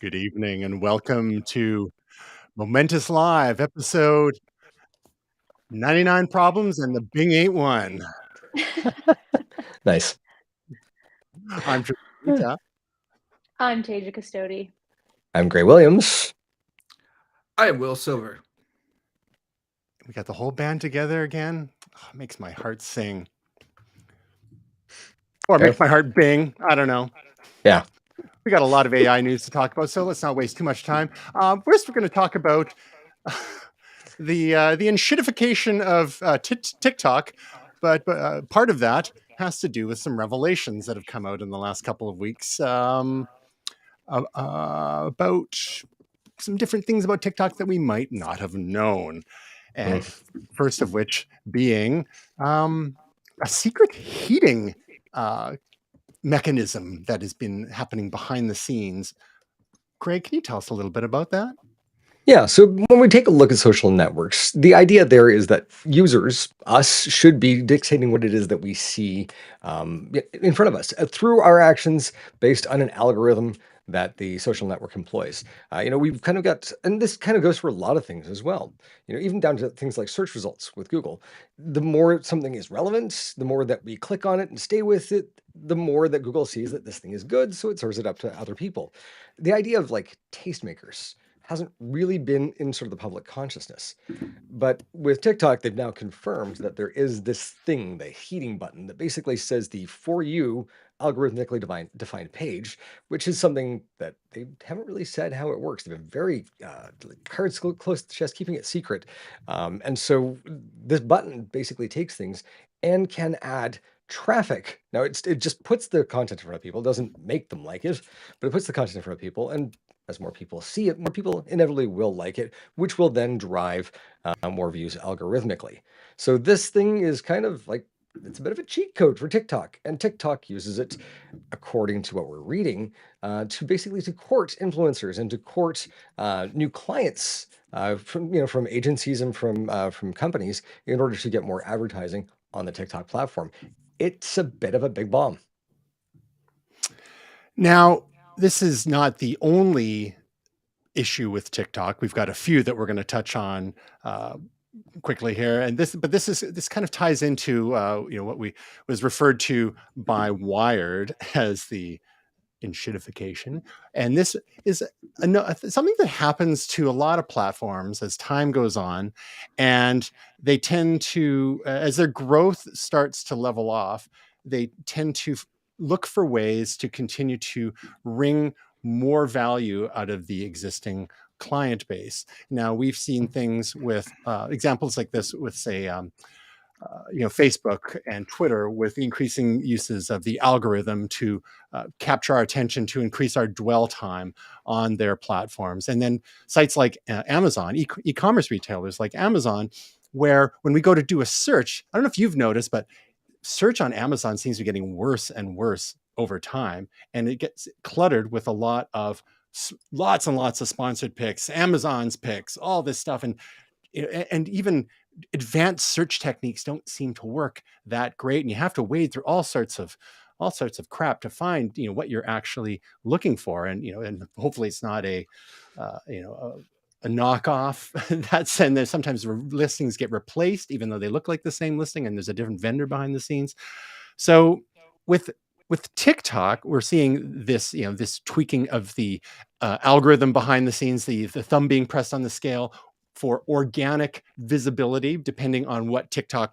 Good evening and welcome to Momentous Live, episode 99 Problems and the Bing Ain't One. Nice. I'm Trisha. I'm Taja Custody. I'm Gray Williams. I am Will Silver. We got the whole band together again. Oh, it makes my heart sing. Or it makes my heart bing. I don't know. Yeah. We got a lot of AI news to talk about, so let's not waste too much time. First, we're going to talk about the enshittification of TikTok, but part of that has to do with some revelations that have come out in the last couple of weeks about some different things about TikTok that we might not have known. And first of which being a secret heating mechanism that has been happening behind the scenes. Craig, can you tell us a little bit about that? Yeah, so when we take a look at social networks, the idea there is that users, us, should be dictating what it is that we see in front of us through our actions based on an algorithm that the social network employs. We've kind of got, and this kind of goes for a lot of things as well, even down to things like search results with Google. The more something is relevant, the more that we click on it and stay with it, the more that Google sees that this thing is good, so it serves it up to other people. The idea of like tastemakers hasn't really been in sort of the public consciousness. But with TikTok, they've now confirmed that there is this thing, the heating button, that basically says the For You algorithmically defined page, which is something that they haven't really said how it works. They've been very cards close to the chest, keeping it secret. And so this button basically takes things and can add traffic. Now, it just puts the content in front of people. It doesn't make them like it, but it puts the content in front of people. And as more people see it, more people inevitably will like it, which will then drive more views algorithmically. So this thing is kind of like, it's a bit of a cheat code for TikTok, and TikTok uses it, according to what we're reading, to court influencers and to court new clients from agencies and from companies in order to get more advertising on the TikTok platform. It's a bit of a big bomb. Now, this is not the only issue with TikTok. We've got a few that we're going to touch on quickly here, and this kind of ties into what was referred to by Wired as the enshittification, and this is something that happens to a lot of platforms as time goes on, and they tend to, as their growth starts to level off, they tend to look for ways to continue to wring more value out of the existing client base. Now, we've seen things with examples like this with, say, Facebook and Twitter, with increasing uses of the algorithm to capture our attention, to increase our dwell time on their platforms. And then sites like Amazon, e-commerce retailers like Amazon, where when we go to do a search, I don't know if you've noticed, but search on Amazon seems to be getting worse and worse over time. And it gets cluttered with lots and lots of sponsored picks, Amazon's picks, all this stuff. And even advanced search techniques don't seem to work that great, and you have to wade through all sorts of crap to find what you're actually looking for, and hopefully it's not a knockoff. That's, and there's sometimes listings get replaced even though they look like the same listing and there's a different vendor behind the scenes. So with TikTok, we're seeing this this tweaking of the algorithm behind the scenes, the thumb being pressed on the scale for organic visibility, depending on what TikTok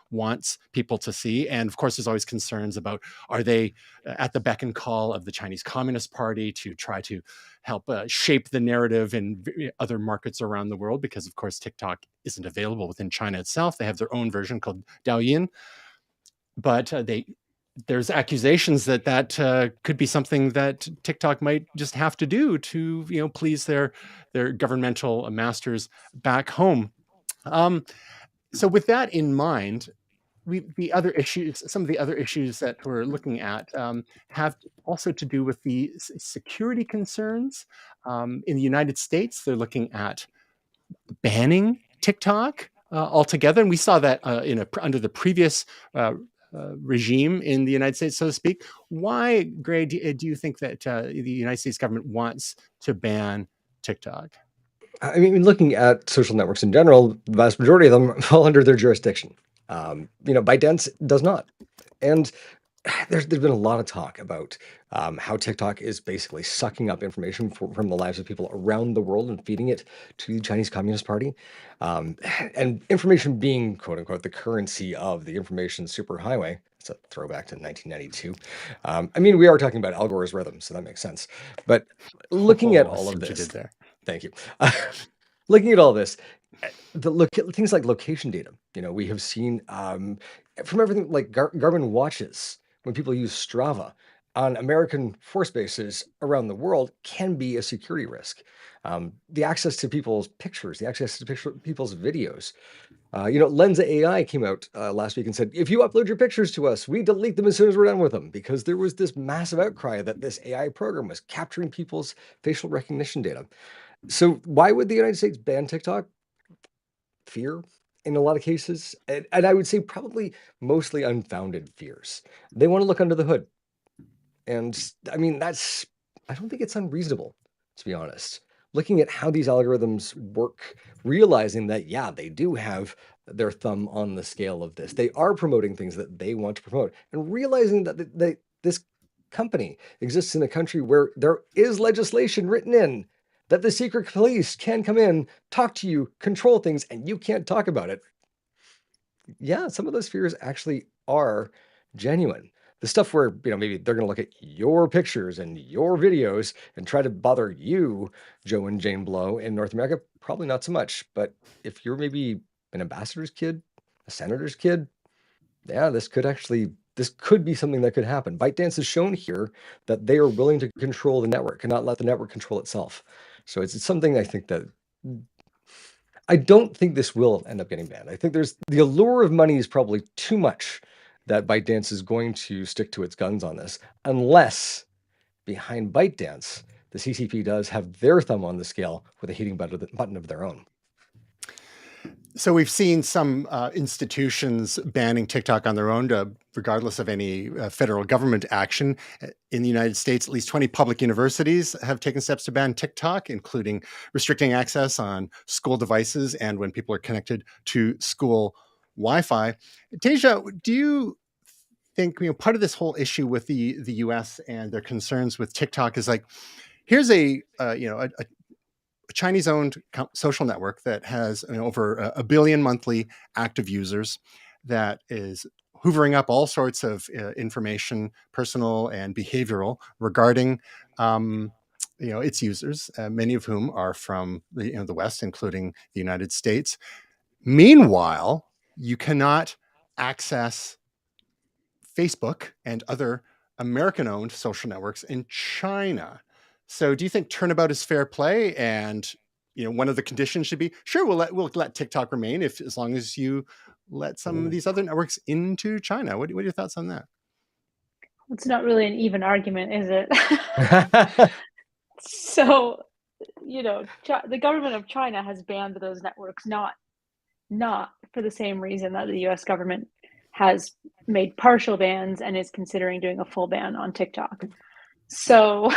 wants people to see. And of course, there's always concerns about, are they at the beck and call of the Chinese Communist Party to try to help shape the narrative in other markets around the world? Because of course, TikTok isn't available within China itself. They have their own version called Douyin. But there's accusations that could be something that TikTok might just have to do to please their governmental masters back home. So with that in mind, some of the other issues that we're looking at have also to do with the security concerns. In the United States, they're looking at banning TikTok altogether, and we saw that under the previous regime in the United States, so to speak. Why, Gray, do you think that the United States government wants to ban TikTok? I mean, looking at social networks in general, the vast majority of them fall under their jurisdiction. ByteDance does not. And there's been a lot of talk about how TikTok is basically sucking up information from the lives of people around the world and feeding it to the Chinese Communist Party. And information being, quote unquote, the currency of the information superhighway. It's a throwback to 1992. I mean, we are talking about Al Gore's rhythm, so that makes sense. But looking at all I see of what you this, did there. thank you. Looking at all this, things like location data. We have seen from everything like Garmin watches, when people use Strava on American force bases around the world, can be a security risk. The access to people's pictures, the access to people's videos. Lens AI came out last week and said, if you upload your pictures to us, we delete them as soon as we're done with them, because there was this massive outcry that this AI program was capturing people's facial recognition data. So why would the United States ban TikTok? Fear in a lot of cases. And I would say probably mostly unfounded fears. They want to look under the hood. And I mean, I don't think it's unreasonable, to be honest. Looking at how these algorithms work, realizing that, yeah, they do have their thumb on the scale of this. They are promoting things that they want to promote, and realizing that this company exists in a country where there is legislation written in that the secret police can come in, talk to you, control things, and you can't talk about it. Yeah, some of those fears actually are genuine. The stuff where, maybe they're going to look at your pictures and your videos and try to bother you, Joe and Jane Blow, in North America, probably not so much. But if you're maybe an ambassador's kid, a senator's kid, yeah, this could be something that could happen. ByteDance has shown here that they are willing to control the network and not let the network control itself. So it's something I think that I don't think this will end up getting banned. I think there's the allure of money is probably too much that ByteDance is going to stick to its guns on this, unless behind ByteDance, the CCP does have their thumb on the scale with a heating button of their own. So we've seen some institutions banning TikTok on their own, regardless of any federal government action. In the United States, at least 20 public universities have taken steps to ban TikTok, including restricting access on school devices and when people are connected to school Wi-Fi. Tasia, do you think part of this whole issue with the U.S. and their concerns with TikTok is like, here's a Chinese-owned social network that has over a billion monthly active users, that is hoovering up all sorts of information, personal and behavioral, regarding its users, many of whom are from the West, including the United States. Meanwhile, you cannot access Facebook and other American-owned social networks in China. So do you think turnabout is fair play? And one of the conditions should be, sure, we'll let TikTok remain as long as you let some of these other networks into China. What are your thoughts on that? It's not really an even argument, is it? So, the government of China has banned those networks, not for the same reason that the US government has made partial bans and is considering doing a full ban on TikTok. So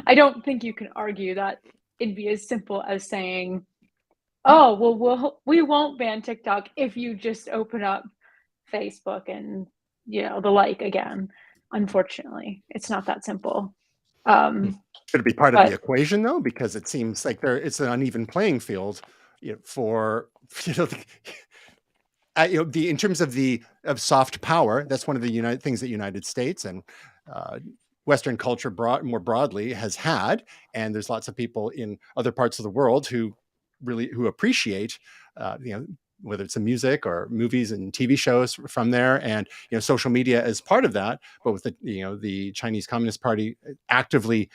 I don't think you can argue that it'd be as simple as saying, oh, well, we won't ban TikTok if you just open up Facebook and, the like again. Unfortunately, it's not that simple. Should it be part of the equation, though? Because it seems like it's an uneven playing field for, in terms of soft power. That's one of the things that United States and Western culture more broadly has had, and there's lots of people in other parts of the world who appreciate whether it's the music or movies and TV shows from there, and social media as part of that. But with the Chinese Communist Party actively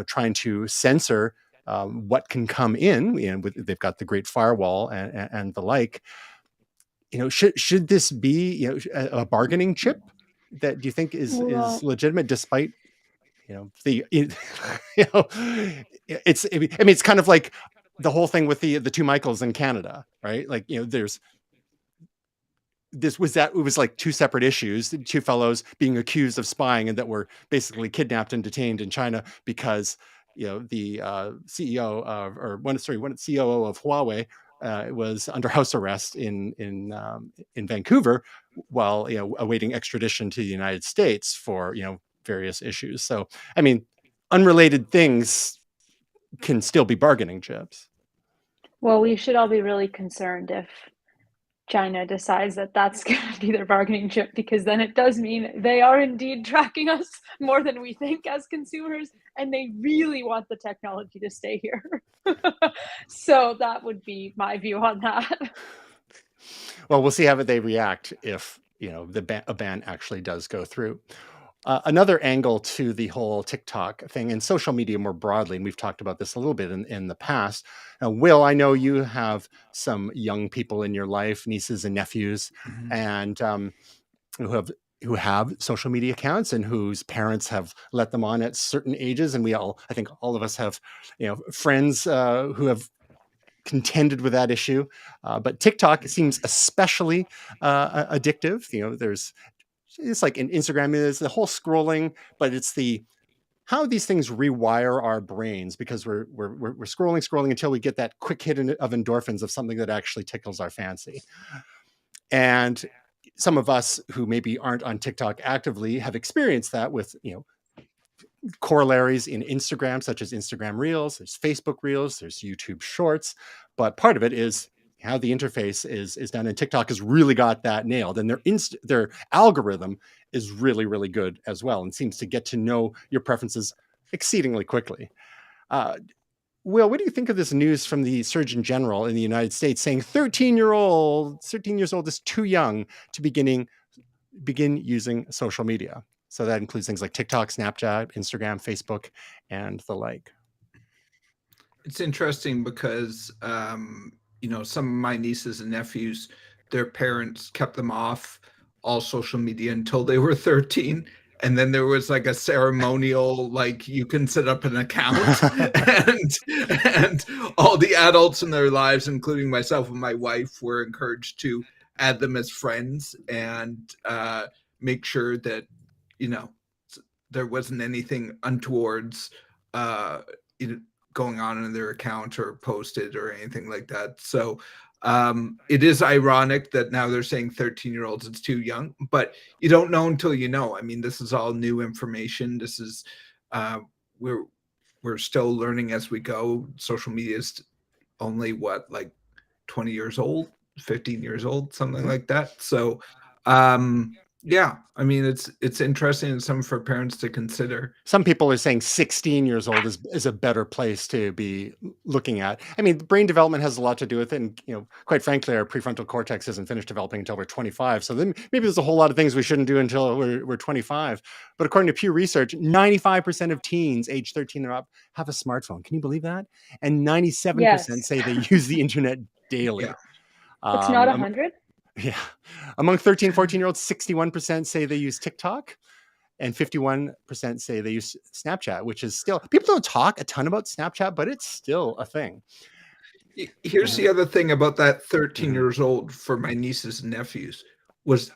trying to censor what can come in, they've got the Great Firewall and the like. Should this be a bargaining chip that do you think is legitimate, despite it's kind of like the whole thing with the two Michaels in Canada, right? Like there's it was like two separate issues, the two fellows being accused of spying and that were basically kidnapped and detained in China because the CEO of, or one COO of Huawei was under house arrest in Vancouver while awaiting extradition to the United States for various issues. So I mean, unrelated things can still be bargaining chips. Well, we should all be really concerned if China decides that that's going to be their bargaining chip, because then it does mean they are indeed tracking us more than we think as consumers, and they really want the technology to stay here. So that would be my view on that. Well, we'll see how they react if a ban actually does go through. Another angle to the whole TikTok thing and social media more broadly, and we've talked about this a little bit in the past. Will, I know you have some young people in your life, nieces and nephews, and who have social media accounts and whose parents have let them on at certain ages. And I think all of us have, friends who have contended with that issue. But TikTok seems especially addictive. It's like in Instagram is the whole scrolling, but it's how these things rewire our brains, because we're scrolling until we get that quick hit of endorphins of something that actually tickles our fancy. And some of us who maybe aren't on TikTok actively have experienced that with, corollaries in Instagram, such as Instagram Reels, there's Facebook Reels, there's YouTube Shorts. But part of it is how the interface is done, and TikTok has really got that nailed, and their algorithm is really, really good as well, and seems to get to know your preferences exceedingly quickly. Will, what do you think of this news from the Surgeon General in the United States saying 13 years old is too young to begin using social media? So that includes things like TikTok, Snapchat, Instagram, Facebook, and the like. It's interesting because, some of my nieces and nephews, their parents kept them off all social media until they were 13. And then there was like a ceremonial, like you can set up an account and all the adults in their lives, including myself and my wife, were encouraged to add them as friends and make sure that, there wasn't anything untowards, going on in their account or posted or anything like that. So it is ironic that now they're saying 13-year-olds it's too young, but you don't know until you know. I mean, this is all new information. This is we're still learning as we go. Social media is only like 20 years old, 15 years old, something like that. So yeah, I mean, it's interesting and something for parents to consider. Some people are saying 16 years old is a better place to be looking at. I mean, brain development has a lot to do with it. And, quite frankly, our prefrontal cortex isn't finished developing until we're 25. So then maybe there's a whole lot of things we shouldn't do until we're 25. But according to Pew Research, 95% of teens age 13 or up have a smartphone. Can you believe that? And 97% say they use the internet daily. Yeah. It's not 100? Yeah. Among 13, 14-year-olds, 61% say they use TikTok and 51% say they use Snapchat, which is still, people don't talk a ton about Snapchat, but it's still a thing. Here's the other thing about that 13 years old for my nieces and nephews was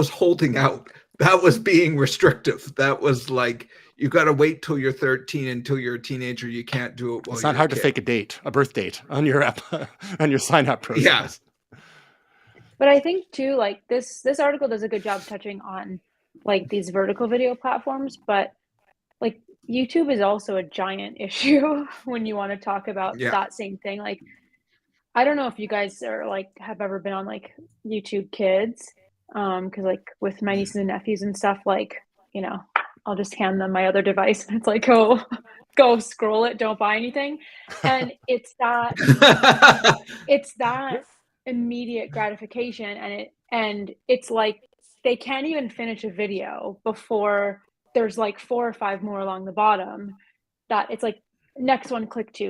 holding out. That was being restrictive. That was like, you got to wait till you're 13 until you're a teenager. You can't do it while it's not hard to fake a birth date on your app, on your sign up process. Yeah. But I think too, like this article does a good job touching on like these vertical video platforms, but like YouTube is also a giant issue when you want to talk about that same thing. Like, I don't know if you guys are like have ever been on like YouTube Kids, because like with my nieces and nephews and stuff, like I'll just hand them my other device and it's like, oh, go scroll it, don't buy anything, and it's that immediate gratification, and it's like they can't even finish a video before there's like 4 or 5 more along the bottom that it's like next one, click to,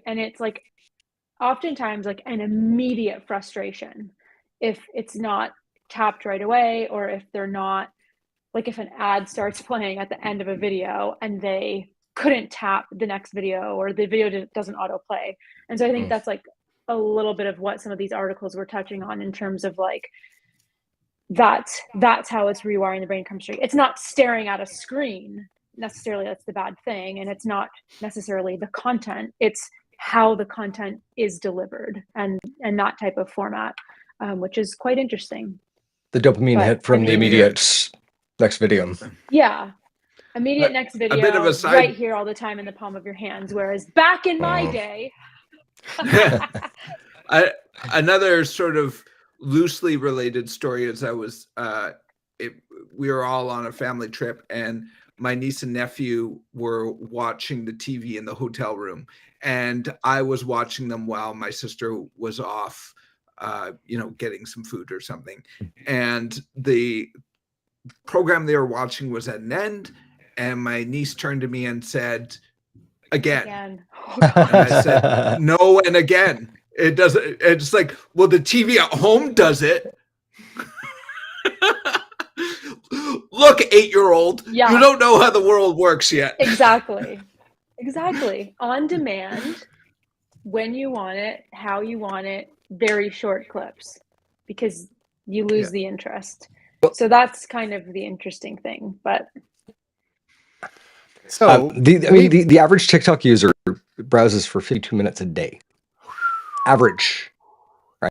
and it's like oftentimes like an immediate frustration if it's not tapped right away, or if they're not, like if an ad starts playing at the end of a video and they couldn't tap the next video, or the video doesn't autoplay. And so I think that's like a little bit of what some of these articles were touching on in terms of like that's how it's rewiring the brain chemistry. It's not staring at a screen necessarily, that's the bad thing, and it's not necessarily the content, it's how the content is delivered and that type of format, which is quite interesting. The dopamine hit from the immediate next video. Yeah. Immediate next video, a bit of a side... right here all the time in the palm of your hands, whereas back in my day... Another sort of loosely related story is we were all on a family trip, and my niece and nephew were watching the TV in the hotel room, and I was watching them while my sister was off, getting some food or something. And the program they were watching was at an end, and my niece turned to me and said, again. And I said, no, and again. It doesn't. It's like, well, the TV at home does it. Look, 8-year-old, you don't know how the world works yet. Exactly. On demand, when you want it, how you want it, very short clips, because you lose the interest. So that's kind of the interesting thing. But so the average TikTok user browses for 52 minutes a day. Average,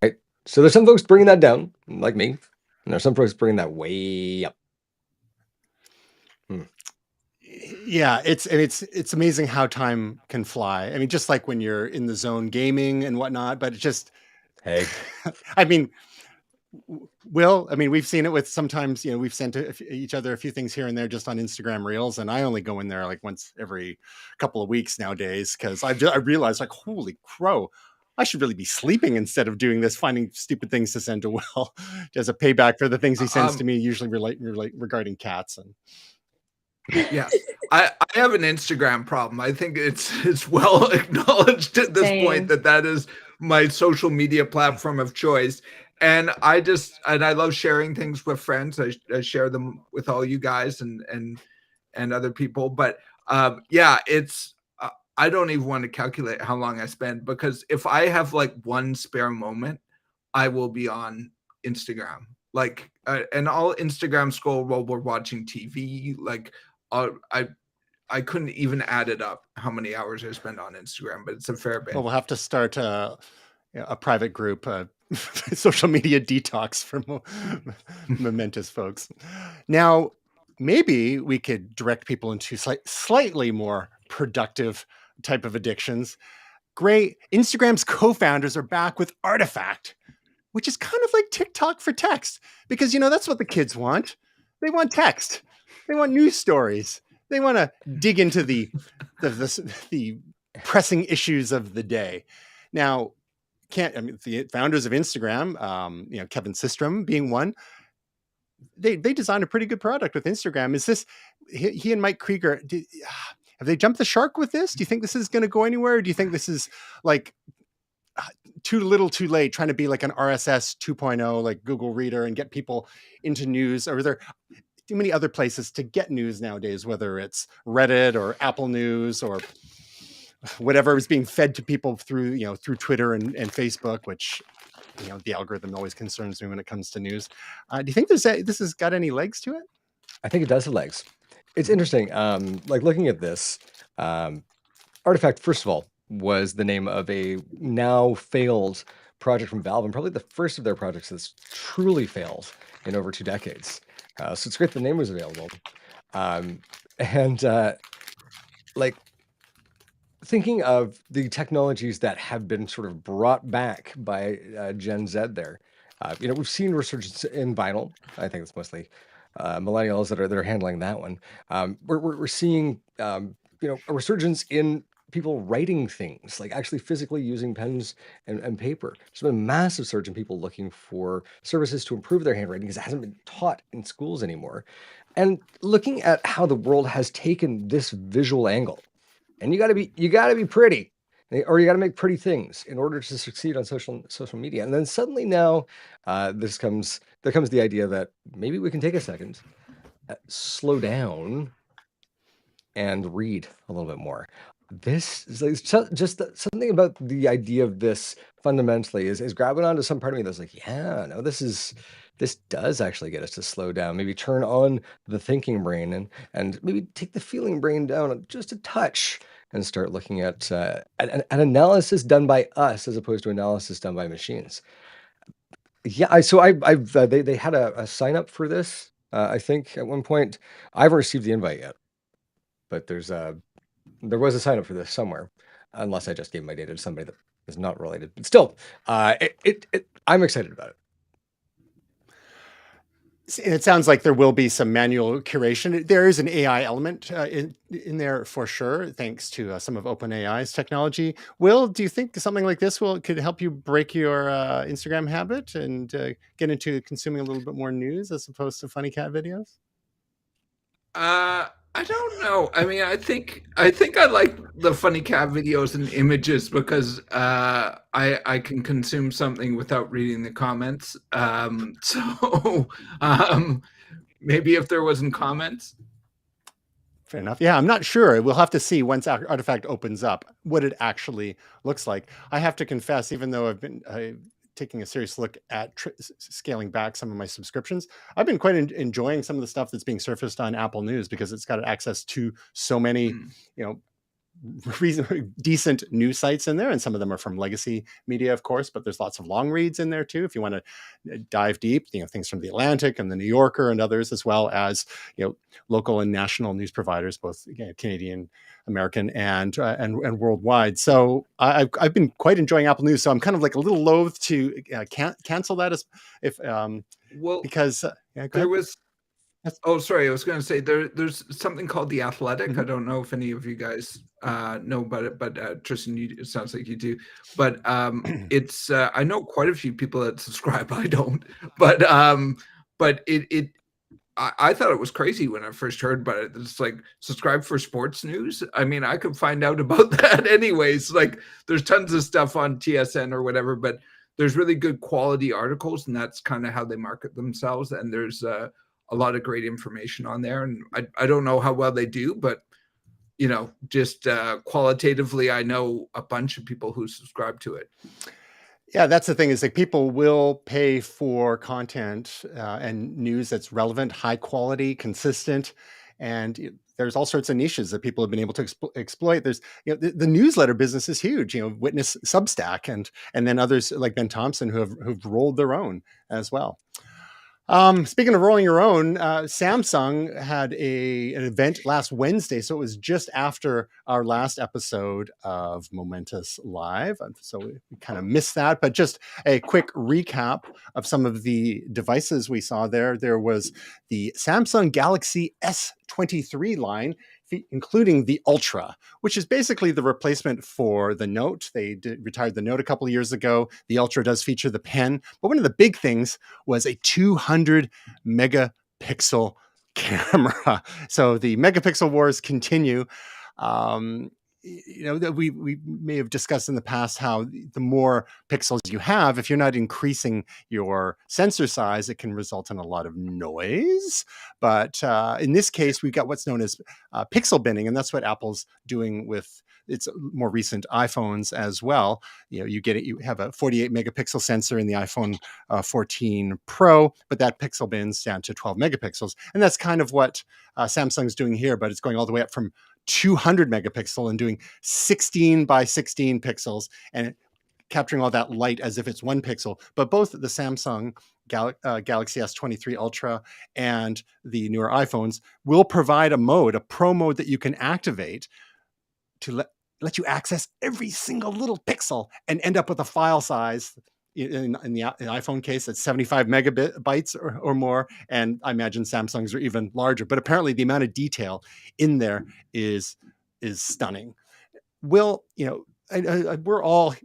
right? So there's some folks bringing that down, like me, and there's some folks bringing that way up. Yeah, it's amazing how time can fly. I mean, just like when you're in the zone gaming and whatnot, but it's just, hey, I mean, we've seen it with sometimes, we've sent each other a few things here and there just on Instagram Reels, and I only go in there like once every couple of weeks nowadays, because I realized, like, holy crow, I should really be sleeping instead of doing this, finding stupid things to send to Will as a payback for the things he sends to me, usually regarding cats. And yeah, I have an Instagram problem. I think it's well acknowledged at this point that is my social media platform of choice. And I love sharing things with friends. I share them with all you guys and other people. But it's, I don't even want to calculate how long I spend, because if I have like one spare moment, I will be on Instagram. Like, and I'll Instagram scroll while we're watching TV. Like, I couldn't even add it up how many hours I spend on Instagram, but it's a fair bit. Well, we'll have to start a private group, social media detox for momentous folks. Now, maybe we could direct people into slightly more productive type of addictions. Great. Instagram's co-founders are back with Artifact, which is kind of like TikTok for text, because, that's what the kids want. They want text. They want news stories. They want to dig into the pressing issues of the day. Now, the founders of Instagram, Kevin Systrom being one, they designed a pretty good product with Instagram. Is this he and Mike Krieger? Have they jumped the shark with this? Do you think this is going to go anywhere? Or do you think this is like too little too late, trying to be like an RSS 2.0, like Google Reader, and get people into news? Or are there too many other places to get news nowadays, whether it's Reddit or Apple News or whatever is being fed to people through Twitter and Facebook, which, the algorithm always concerns me when it comes to news. Do you think this has got any legs to it? I think it does have legs. It's interesting. Like looking at this, Artifact, first of all, was the name of a now failed project from Valve, and probably the first of their projects that's truly failed in over 2 decades. So it's great the name was available. Like thinking of the technologies that have been sort of brought back by Gen Z there, we've seen resurgence in vinyl. I think it's mostly millennials that are handling that one. We're seeing a resurgence in people writing things, like actually physically using pens and paper. There's been a massive surge in people looking for services to improve their handwriting, because it hasn't been taught in schools anymore. And looking at how the world has taken this visual angle, and you got to be pretty, or you got to make pretty things in order to succeed on social media. And then suddenly now, there comes the idea that maybe we can take a second, slow down, and read a little bit more. This is like just something about the idea of this fundamentally is grabbing onto some part of me that's like, yeah, no, this is this does actually get us to slow down, maybe turn on the thinking brain and maybe take the feeling brain down just a touch and start looking at an analysis done by us as opposed to analysis done by machines. Yeah, I've they had a sign up for this. I think at one point I haven't received the invite yet, but there was a sign up for this somewhere, unless I just gave my data to somebody that is not related. But still, I'm excited about it. It sounds like there will be some manual curation. There is an AI element in there for sure, thanks to some of OpenAI's technology. Will, do you think something like this could help you break your Instagram habit and get into consuming a little bit more news as opposed to funny cat videos? I don't know. I mean, I think I like the funny cat videos and images because I can consume something without reading the comments. So maybe if there wasn't comments. Fair enough. Yeah, I'm not sure. We'll have to see once Artifact opens up what it actually looks like. I have to confess, even though I've been taking a serious look at scaling back some of my subscriptions, I've been quite enjoying some of the stuff that's being surfaced on Apple News because it's got access to so many, you know, reasonably decent news sites in there, and some of them are from legacy media, of course, but there's lots of long reads in there too if you want to dive deep, you know, things from the Atlantic and the New Yorker and others, as well as, you know, local and national news providers, both Canadian, American, and worldwide. So I've been quite enjoying Apple News, so I'm kind of like a little loath to cancel that as if well, because there was. Oh, sorry. I was going to say there's something called The Athletic. I don't know if any of you guys know about it, but Tristan, it sounds like you do. But it's I know quite a few people that subscribe. I don't, but I thought it was crazy when I first heard about it. It's like subscribe for sports news. I mean, I could find out about that anyways. Like there's tons of stuff on TSN or whatever, but there's really good quality articles, and that's kind of how they market themselves. And there's a lot of great information on there. And I don't know how well they do, but you know, just qualitatively, I know a bunch of people who subscribe to it. Yeah, that's the thing, is like people will pay for content and news that's relevant, high quality, consistent, and there's all sorts of niches that people have been able to exploit. There's, you know, the newsletter business is huge. You know, witness Substack and then others like Ben Thompson who've rolled their own as well. Speaking of rolling your own, Samsung had an event last Wednesday, so it was just after our last episode of Momentous Live, so we kind of missed that. But just a quick recap of some of the devices we saw there. There was the Samsung Galaxy S23 line, including the Ultra, which is basically the replacement for the Note. They retired the Note a couple of years ago. The Ultra does feature the pen, but one of the big things was a 200 megapixel camera. So the megapixel wars continue. You know, that we may have discussed in the past how the more pixels you have, if you're not increasing your sensor size, it can result in a lot of noise. But in this case, we've got what's known as pixel binning, and that's what Apple's doing with its more recent iPhones as well. You know, you have a 48 megapixel sensor in the iPhone 14 Pro, but that pixel bins down to 12 megapixels, and that's kind of what Samsung's doing here. But it's going all the way up from 200 megapixel and doing 16 by 16 pixels and capturing all that light as if it's 1 pixel. But both the Samsung Galaxy S23 Ultra and the newer iPhones will provide a pro mode that you can activate to let you access every single little pixel and end up with a file size in the iPhone case that's 75 megabytes or more, and I imagine Samsung's are even larger. But apparently, the amount of detail in there is stunning. Will, you know, we're all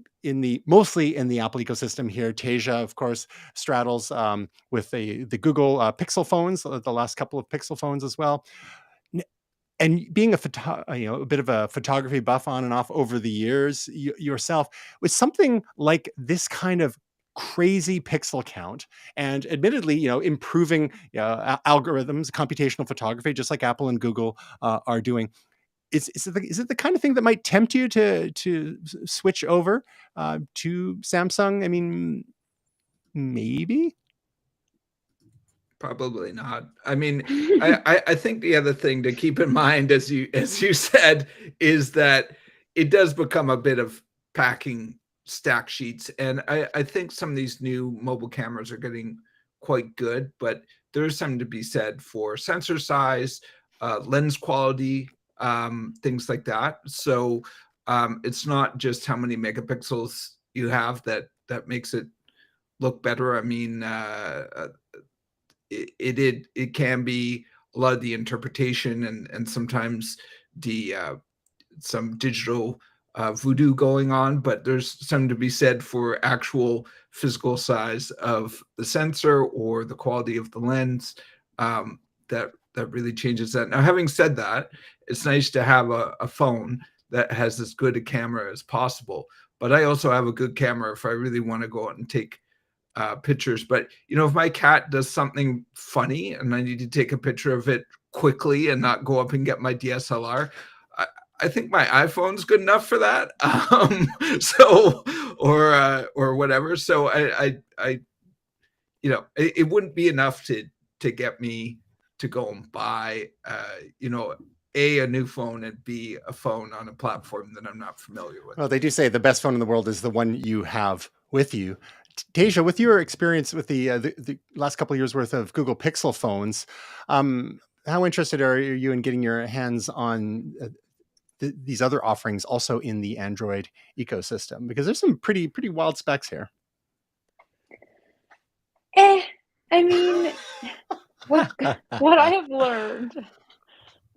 mostly in the Apple ecosystem here. Tasia, of course, straddles with the Google Pixel phones, the last couple of Pixel phones as well. And being a bit of a photography buff on and off over the years yourself, with something like this kind of crazy pixel count, and admittedly, you know, improving algorithms, computational photography, just like Apple and Google are doing. Is it the kind of thing that might tempt you to switch over to Samsung? I mean, maybe. Probably not. I mean, I think the other thing to keep in mind, as you said, is that it does become a bit of packing stack sheets. And I think some of these new mobile cameras are getting quite good, but there's something to be said for sensor size, lens quality, things like that. So it's not just how many megapixels you have that makes it look better. I mean, it can be a lot of the interpretation and sometimes the some digital voodoo going on, but there's something to be said for actual physical size of the sensor or the quality of the lens, that really changes that. Now, having said that, it's nice to have a phone that has as good a camera as possible, but I also have a good camera if I really want to go out and take pictures. But if my cat does something funny and I need to take a picture of it quickly and not go up and get my DSLR, I think my iPhone's good enough for that. So or whatever. So it wouldn't be enough to get me to go and buy a new phone and B, a phone on a platform that I'm not familiar with. Well, they do say the best phone in the world is the one you have with you. Tasia, with your experience with the last couple of years worth of Google Pixel phones, how interested are you in getting your hands on these other offerings also in the Android ecosystem? Because there's some pretty wild specs here. I mean, what I have learned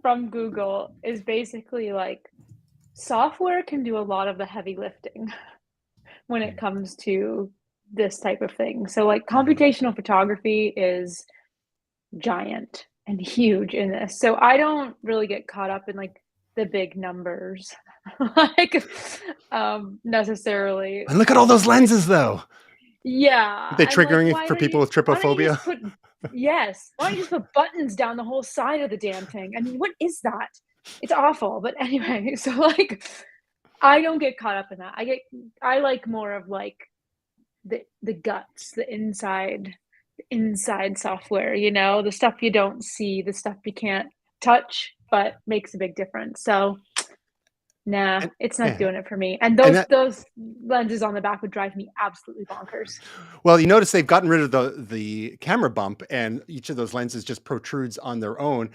from Google is basically like software can do a lot of the heavy lifting when it comes to this type of thing. So like computational photography is giant and huge in this. So I don't really get caught up in like the big numbers like necessarily. And look at all those lenses though. Yeah. Are they triggering for people with trypophobia? Yes. Why don't you just put buttons down the whole side of the damn thing? I mean, what is that? It's awful. But anyway, so like I don't get caught up in that. I like more of like the guts, the inside software, the stuff you don't see, the stuff you can't touch, but makes a big difference. So nah, it's not doing it for me. And those lenses on the back would drive me absolutely bonkers. Well, you notice they've gotten rid of the camera bump, and each of those lenses just protrudes on their own.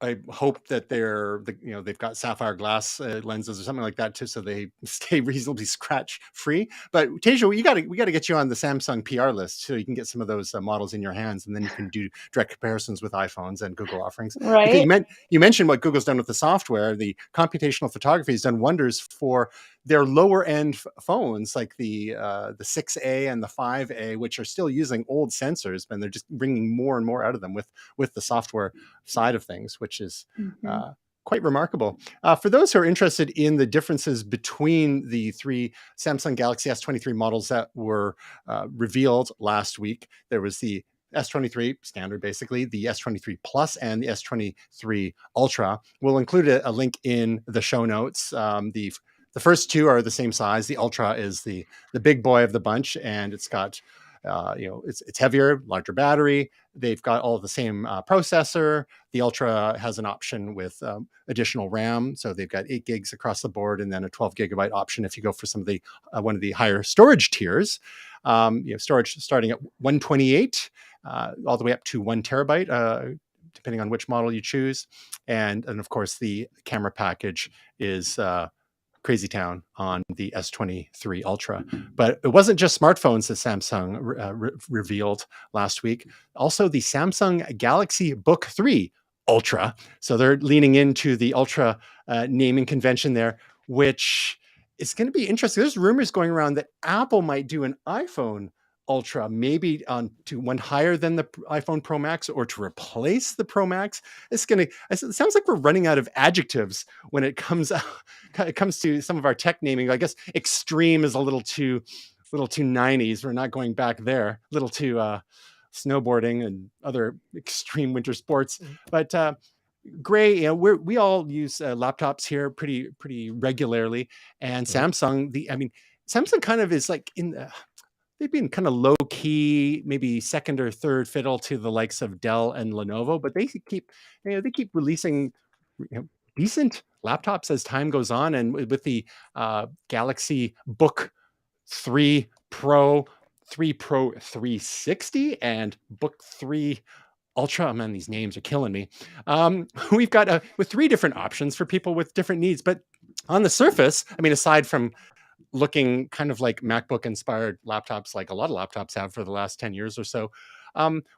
I hope that they've got sapphire glass lenses or something like that too, so they stay reasonably scratch free. But Tasia, we got to get you on the Samsung PR list so you can get some of those models in your hands, and then you can do direct comparisons with iPhones and Google offerings. Right. Because you mentioned what Google's done with the software. The computational photography has done wonders for their lower end phones, like the 6A and the 5A, which are still using old sensors, and they're just bringing more and more out of them with the software side of things, which is quite remarkable. For those who are interested in the differences between the three Samsung Galaxy S23 models that were revealed last week, there was the S23 standard, basically, the S23 Plus, and the S23 Ultra. We'll include a link in the show notes. The first two are the same size. The Ultra is the big boy of the bunch, and it's got it's heavier, larger battery. They've got all of the same processor. The Ultra has an option with additional RAM, so they've got 8 gigs across the board, and then a 12 gigabyte option if you go for some of the one of the higher storage tiers. Storage starting at 128 all the way up to 1 terabyte. Depending on which model you choose, and of course the camera package is crazy town on the S23 Ultra. But it wasn't just smartphones that Samsung revealed last week. Also the Samsung Galaxy Book 3 Ultra. So they're leaning into the Ultra naming convention there, which is going to be interesting. There's rumors going around that Apple might do an iPhone Ultra, maybe to one higher than the iPhone Pro Max, or to replace the Pro Max. It sounds like we're running out of adjectives when it comes to some of our tech naming. I guess extreme is a little too 90s. We're not going back there. A little too snowboarding and other extreme winter sports. But Gray, we all use laptops here pretty regularly, and Samsung. Samsung kind of is like in the they've been kind of low key, maybe second or third fiddle to the likes of Dell and Lenovo, but they keep, they keep releasing, decent laptops as time goes on. And with the Galaxy Book 3 Pro, 3 Pro 360, and Book 3 Ultra. Man, these names are killing me. We've got with 3 different options for people with different needs. But on the surface, I mean, aside from looking kind of like MacBook inspired laptops, like a lot of laptops have for the last 10 years or so,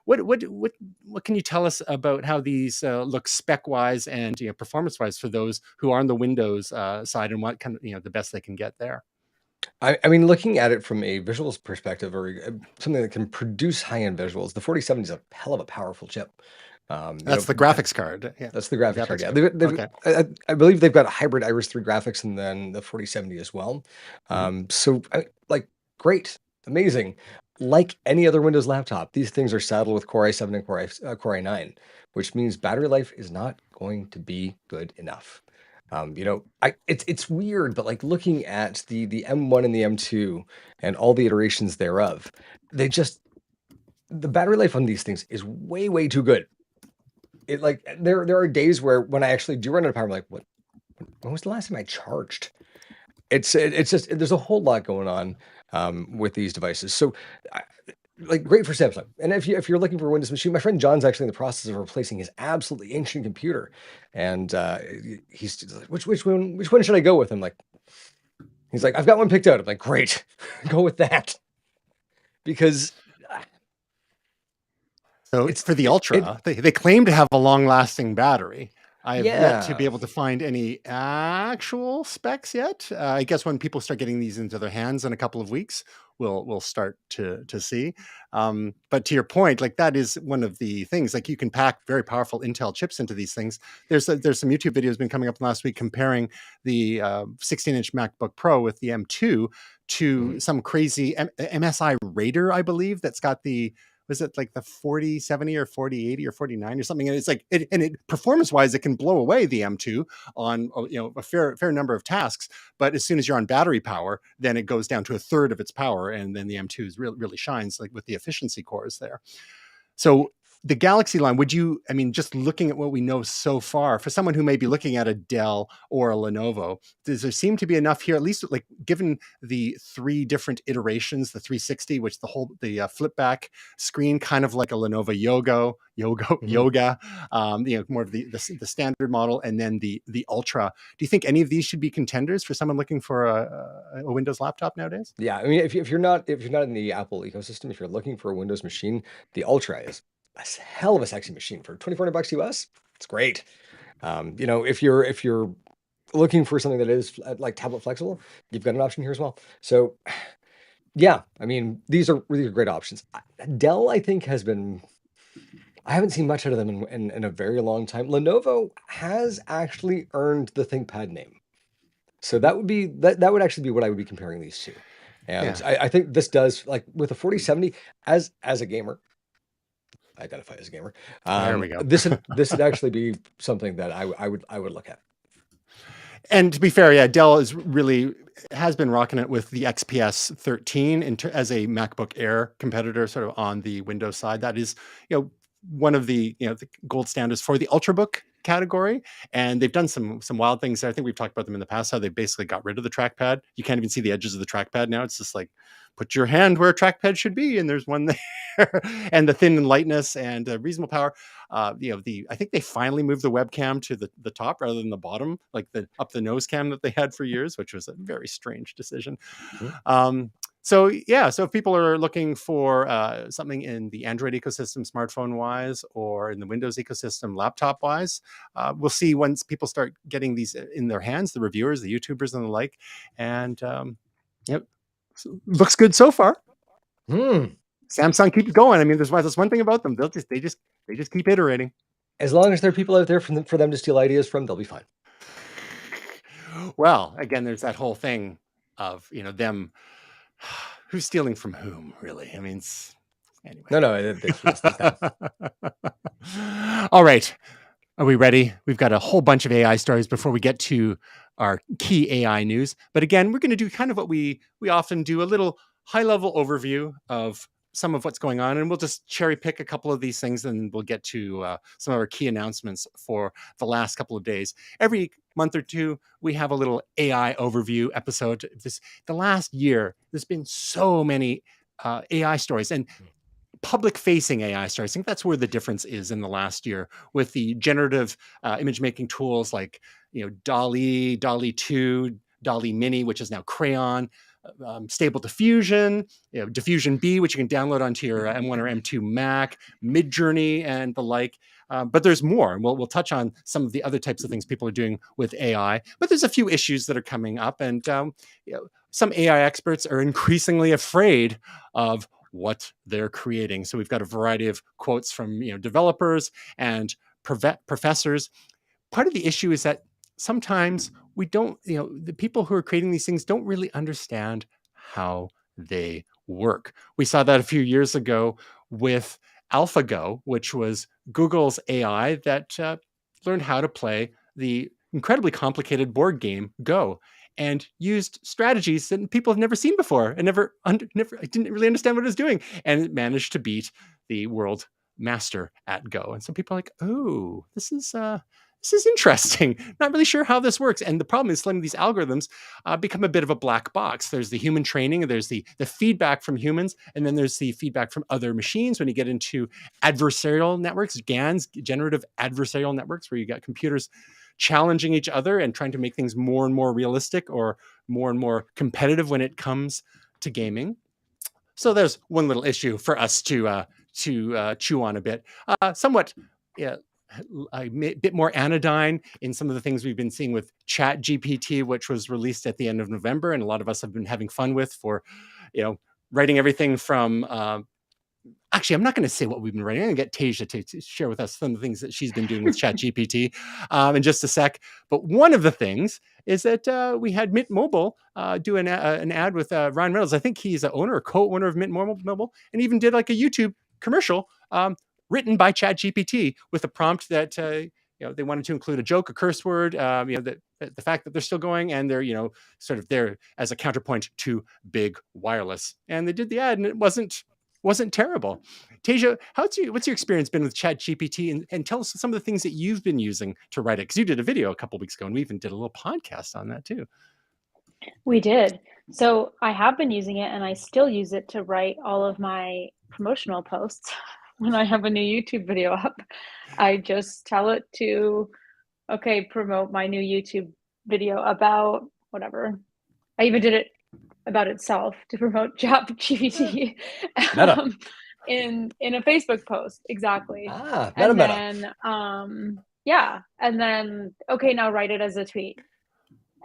what can you tell us about how these look spec wise and performance wise for those who are on the Windows side, and what kind of the best they can get there? I mean, looking at it from a visuals perspective, or something that can produce high-end visuals, the 4070 is a hell of a powerful chip. That's the graphics card. Yeah, that's the graphics card. Yeah, okay. I believe they've got a hybrid Iris 3 graphics, and then the 4070 as well. So, like, great, amazing. Like any other Windows laptop, these things are saddled with Core i7 and Core i9, which means battery life is not going to be good enough. It's weird, but like looking at the M1 and the M2 and all the iterations thereof, the battery life on these things is way too good. It like there are days where when I actually do run out of power, I'm like, when was the last time I charged? It's just there's a whole lot going on with these devices. So like great for Samsung. And if you're looking for a Windows machine, my friend John's actually in the process of replacing his absolutely ancient computer, and he's like, which one should I go with? I'm like, he's like, I've got one picked out. I'm like, great, go with that, because so it's for the Ultra. They claim to have a long-lasting battery. I have yet to be able to find any actual specs yet. I guess when people start getting these into their hands in a couple of weeks, we'll start to see. But to your point, like that is one of the things. Like you can pack very powerful Intel chips into these things. There's some YouTube videos been coming up last week comparing the 16-inch MacBook Pro with the M2 to some crazy MSI Raider, I believe, that's got the, was it like the 4070 or 4080 or 4090 or something? And it's like, performance wise, it can blow away the M2 on a fair number of tasks. But as soon as you're on battery power, then it goes down to a third of its power, and then the M2 is really shines, like with the efficiency cores there. So the Galaxy line, just looking at what we know so far, for someone who may be looking at a Dell or a Lenovo, does there seem to be enough here, at least like given the 3 different iterations, the 360, which the flip back screen, kind of like a Lenovo Yoga, more of the standard model, and then the Ultra. Do you think any of these should be contenders for someone looking for a Windows laptop nowadays? Yeah, I mean, if you're not in the Apple ecosystem, if you're looking for a Windows machine, the Ultra is a hell of a sexy machine for $2,400 US. It's great. If you're looking for something that is like tablet flexible, you've got an option here as well. So yeah, I mean, these are really great options. Dell, I think, I haven't seen much out of them in a very long time. Lenovo has actually earned the ThinkPad name. So that would actually be what I would be comparing these to. And yeah. I think this does, like with a 4070, as a gamer, I identify as a gamer. There we go. this would actually be something that I would look at. And to be fair, yeah, Dell has been rocking it with the XPS 13 as a MacBook Air competitor, sort of on the Windows side. That is, one of the the gold standards for the Ultrabook category, and they've done some wild things there. I think we've talked about them in the past, how they basically got rid of the trackpad. You can't even see the edges of the trackpad now. It's just like, put your hand where a trackpad should be, and there's one there. And the thin and lightness and reasonable power. I think they finally moved the webcam to the top rather than the bottom, like the up the nose cam that they had for years, which was a very strange decision. So if people are looking for something in the Android ecosystem, smartphone wise, or in the Windows ecosystem, laptop wise, we'll see once people start getting these in their hands, the reviewers, the YouTubers, and the like. And looks good so far. Samsung keeps going. I mean, there's one thing about them; they just keep iterating. As long as there are people out there for them to steal ideas from, they'll be fine. Well, again, there's that whole thing of them. Who's stealing from whom, really? I mean, anyway. No. All right. Are we ready? We've got a whole bunch of AI stories before we get to our key AI news. But again, we're going to do kind of what we often do, a little high-level overview of some of what's going on, and we'll just cherry pick a couple of these things, and we'll get to some of our key announcements for the last couple of days. Every month or two, we have a little AI overview episode. The last year, there's been so many AI stories, and public-facing AI stories. I think that's where the difference is in the last year with the generative image-making tools like DALL-E, DALL-E 2, DALL-E Mini, which is now Crayon, Stable Diffusion, Diffusion B, which you can download onto your M1 or M2 Mac, Midjourney, and the like. But there's more, and we'll touch on some of the other types of things people are doing with AI. But there's a few issues that are coming up, and some AI experts are increasingly afraid of what they're creating. So we've got a variety of quotes from developers and professors. Part of the issue is that sometimes we don't, the people who are creating these things don't really understand how they work. We saw that a few years ago with AlphaGo, which was Google's AI that learned how to play the incredibly complicated board game Go, and used strategies that people have never seen before and never didn't really understand what it was doing, and it managed to beat the world master at Go. And some people are like, "Oh, this is interesting. Not really sure how this works." And the problem is letting these algorithms become a bit of a black box. There's the human training, and there's the feedback from humans, and then there's the feedback from other machines. When you get into adversarial networks, GANs, generative adversarial networks, where you got computers challenging each other and trying to make things more and more realistic or more and more competitive when it comes to gaming. So there's one little issue for us to chew on a bit. Somewhat, a bit more anodyne in some of the things we've been seeing with ChatGPT, which was released at the end of November, and a lot of us have been having fun with for, writing everything from. Actually, I'm not going to say what we've been writing. I'm going to get Tasia to share with us some of the things that she's been doing with ChatGPT in just a sec. But one of the things is that we had Mint Mobile do an ad with Ryan Reynolds. I think he's an owner or co-owner of Mint Mobile, and even did like a YouTube commercial written by ChatGPT with a prompt that they wanted to include a joke, a curse word, the fact that they're still going, and they're sort of there as a counterpoint to big wireless. And they did the ad, and it wasn't terrible. Tasia, what's your experience been with ChatGPT, and tell us some of the things that you've been using to write it? Because you did a video a couple weeks ago, and we even did a little podcast on that too. We did. So I have been using it, and I still use it to write all of my promotional posts. When I have a new YouTube video up, I just tell it to, promote my new YouTube video about whatever. I even did it about itself to promote ChatGPT in a Facebook post. Exactly. Meta. And then and then now write it as a tweet,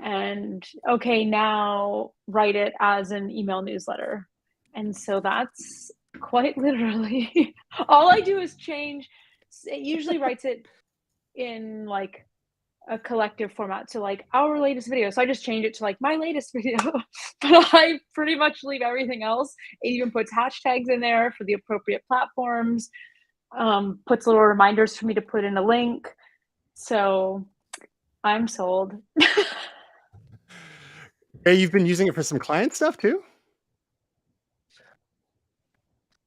and now write it as an email newsletter. And so that's quite literally all I do is change. It usually writes it in like a collective format, so like our latest video, so I just change it to like my latest video. But I pretty much leave everything else. It even puts hashtags in there for the appropriate platforms, puts little reminders for me to put in a link. So I'm sold. Hey, you've been using it for some client stuff too?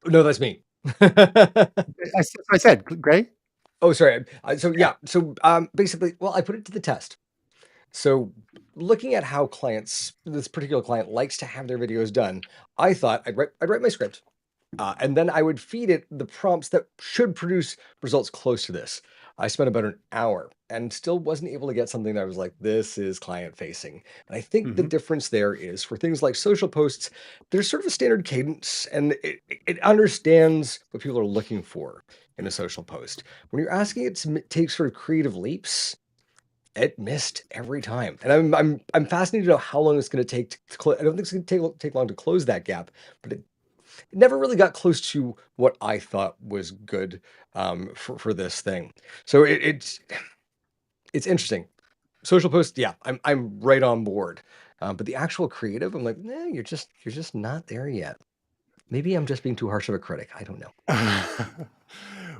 No, that's me. I said, Gray. Oh, sorry. So basically, I put it to the test. So looking at how this particular client likes to have their videos done, I thought I'd write my script, and then I would feed it the prompts that should produce results close to this. I spent about an hour and still wasn't able to get something that I was like, this is client facing. And I think the difference there is for things like social posts, there's sort of a standard cadence, and it understands what people are looking for in a social post. When you're asking it to take sort of creative leaps, it missed every time. And I'm fascinated to know how long it's going to take to close. I don't think it's going to take long to close that gap, but it never really got close to what I thought was good for this thing. So it's interesting. Social posts, yeah, I'm right on board. But the actual creative, I'm like, you're just not there yet. Maybe I'm just being too harsh of a critic. I don't know.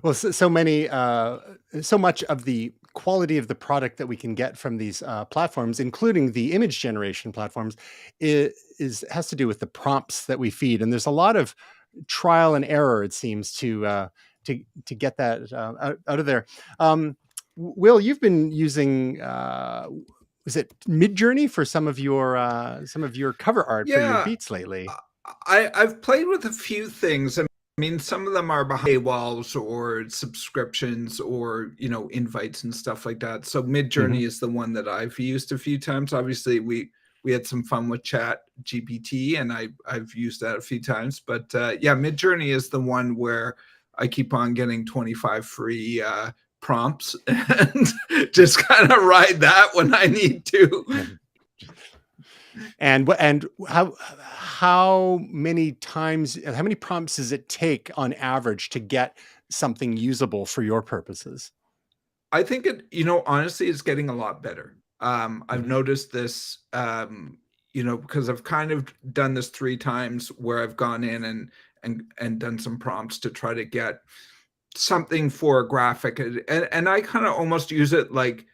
Well, so much of the quality of the product that we can get from these platforms, including the image generation platforms, has to do with the prompts that we feed. And there's a lot of trial and error, it seems, to get that out of there. Will, you've been using is it Midjourney for some of your cover art for your beats lately? I've played with a few things. I mean, some of them are behind paywalls or subscriptions or, you know, invites and stuff like that. So Midjourney is the one that I've used a few times. Obviously, we had some fun with Chat GPT, and I've used that a few times. But yeah, Midjourney is the one where I keep on getting 25 free prompts and just kind of ride that when I need to. And how many prompts does it take on average to get something usable for your purposes? I think it, you know, honestly, it's getting a lot better. I've noticed this, you know, because I've kind of done this 3 times where I've gone in and done some prompts to try to get something for a graphic, and I kind of almost use it like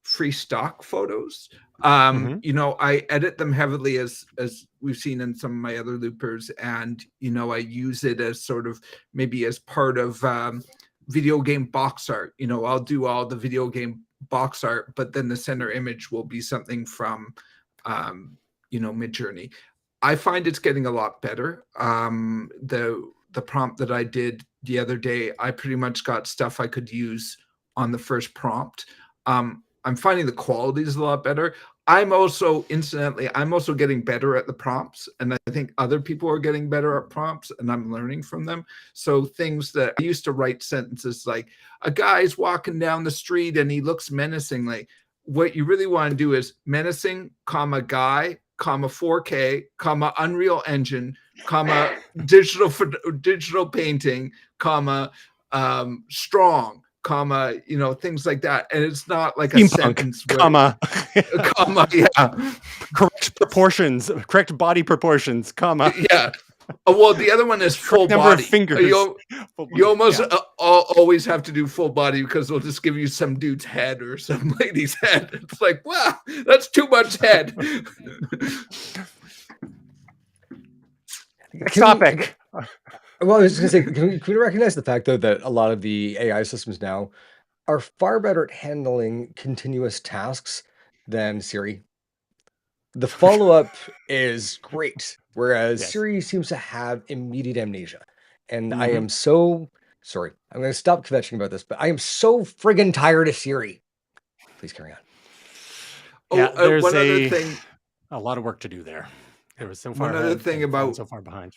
free stock photos. You know, I edit them heavily as we've seen in some of my other loopers, and you know, I use it as sort of maybe as part of video game box art. You know, I'll do all the video game box art, but then the center image will be something from you know, Midjourney. I find it's getting a lot better. The prompt that I did the other day, I pretty much got stuff I could use on the first prompt. I'm finding the quality is a lot better. I'm also getting better at the prompts, and I think other people are getting better at prompts, and I'm learning from them. So things that I used to write sentences like, a guy's walking down the street and he looks menacingly. What you really want to do is menacing, comma, guy, comma, 4K, comma, Unreal Engine, comma, digital painting, comma, strong, comma, you know, things like that. And it's not like a sentence where, comma, comma, yeah, correct body proportions, comma, yeah. Well, the other one is full number body. of fingers. You almost always have to do full body because they'll just give you some dude's head or some lady's head. It's like, wow, that's too much head. Topic. Well, I was just going to say, can we recognize the fact, though, that a lot of the AI systems now are far better at handling continuous tasks than Siri? The follow-up is great, whereas Siri seems to have immediate amnesia. And I am so sorry. I'm going to stop kvetching about this, but I am so friggin' tired of Siri. Please carry on. Yeah, there's one other thing. A lot of work to do there. There was so far one other thing about so far behind.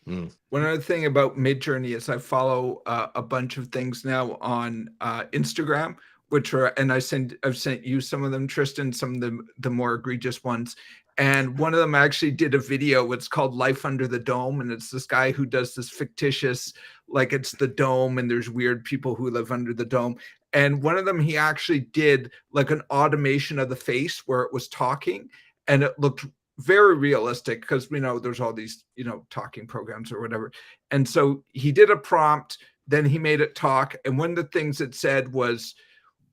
One other thing about Midjourney is I follow a bunch of things now on Instagram, which are, and I've sent you some of them, Tristan, some of the more egregious ones. And one of them actually did a video. It's called Life Under the Dome. And it's this guy who does this fictitious, like it's the dome and there's weird people who live under the dome. And one of them, he actually did like an automation of the face where it was talking, and it looked very realistic because we know there's all these, you know, talking programs or whatever. And so he did a prompt, then he made it talk. And one of the things it said was,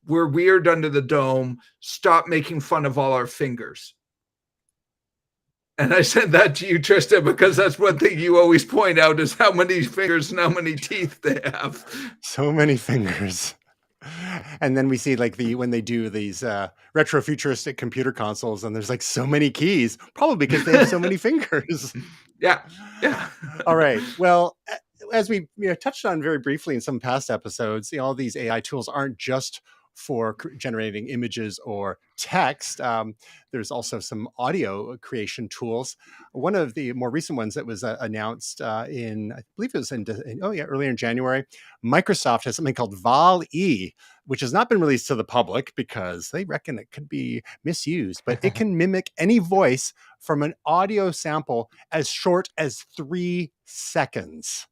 "We're weird under the dome. Stop making fun of all our fingers." And I sent that to you, Tristan, because that's one thing you always point out is how many fingers and how many teeth they have. So many fingers. And then we see like when they do these retrofuturistic computer consoles, and there's like so many keys, probably because they have so many fingers. Yeah. All right. Well, as we touched on very briefly in some past episodes, all these AI tools aren't just for generating images or text. There's also some audio creation tools. One of the more recent ones that was announced I believe it was earlier in January, Microsoft has something called Val-E, which has not been released to the public because they reckon it could be misused, but it can mimic any voice from an audio sample as short as 3 seconds.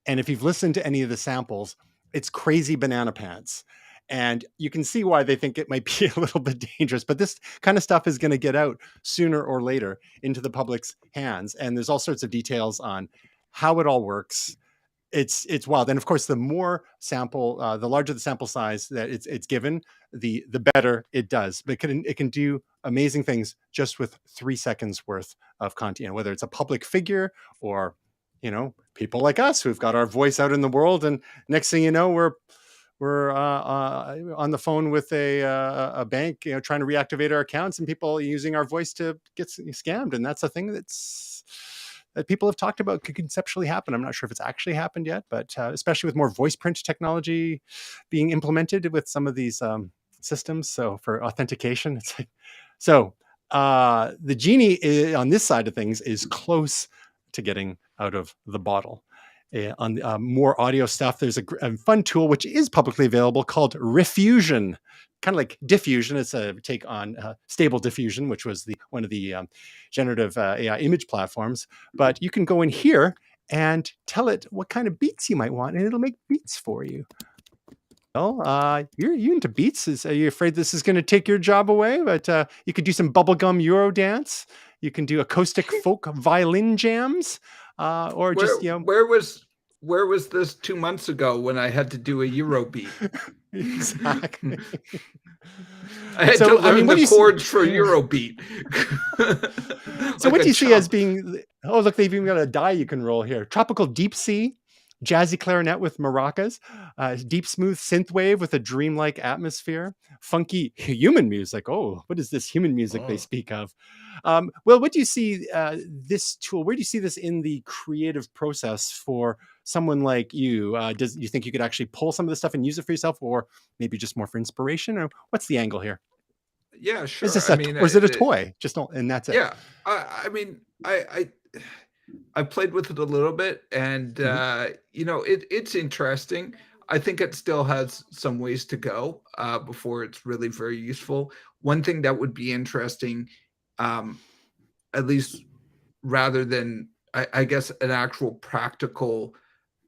And if you've listened to any of the samples, it's crazy banana pants. And you can see why they think it might be a little bit dangerous, but this kind of stuff is going to get out sooner or later into the public's hands. And there's all sorts of details on how it all works. it's wild. And of course, the more sample, the larger the sample size that it's given, the better it does. But it can do amazing things just with 3 seconds worth of content, whether it's a public figure or, people like us who've got our voice out in the world, and next thing you know, we're on the phone with a bank, trying to reactivate our accounts, and people using our voice to get scammed. And that's a thing that people have talked about could conceptually happen. I'm not sure if it's actually happened yet, but especially with more voice print technology being implemented with some of these systems. So for authentication, it's like, so the genie on this side of things is close to getting out of the bottle. On more audio stuff, there's a fun tool which is publicly available called Refusion, kind of like diffusion. It's a take on Stable Diffusion, which was one of the generative AI image platforms. But you can go in here and tell it what kind of beats you might want, and it'll make beats for you. Well, you're into beats. Are you afraid this is going to take your job away? But you could do some bubblegum Euro dance. You can do acoustic folk violin jams, or just Where was this 2 months ago when I had to do a Euro beat? Exactly. I had to learn the chords for Eurobeat. So what do you see as being? Oh, look, they've even got a die you can roll here. Tropical deep sea, jazzy clarinet with maracas, deep smooth synthwave with a dreamlike atmosphere, funky human music. Oh, what is this human music they speak of? Well, what do you see this tool? Where do you see this in the creative process for someone like you? Do you think you could actually pull some of this stuff and use it for yourself, or maybe just more for inspiration? Or what's the angle here? Yeah, sure. Is this or is it a toy? Just don't, and that's it. Yeah, I mean, I played with it a little bit, and it's interesting. I think it still has some ways to go before it's really very useful. One thing that would be interesting, at least rather than I guess an actual practical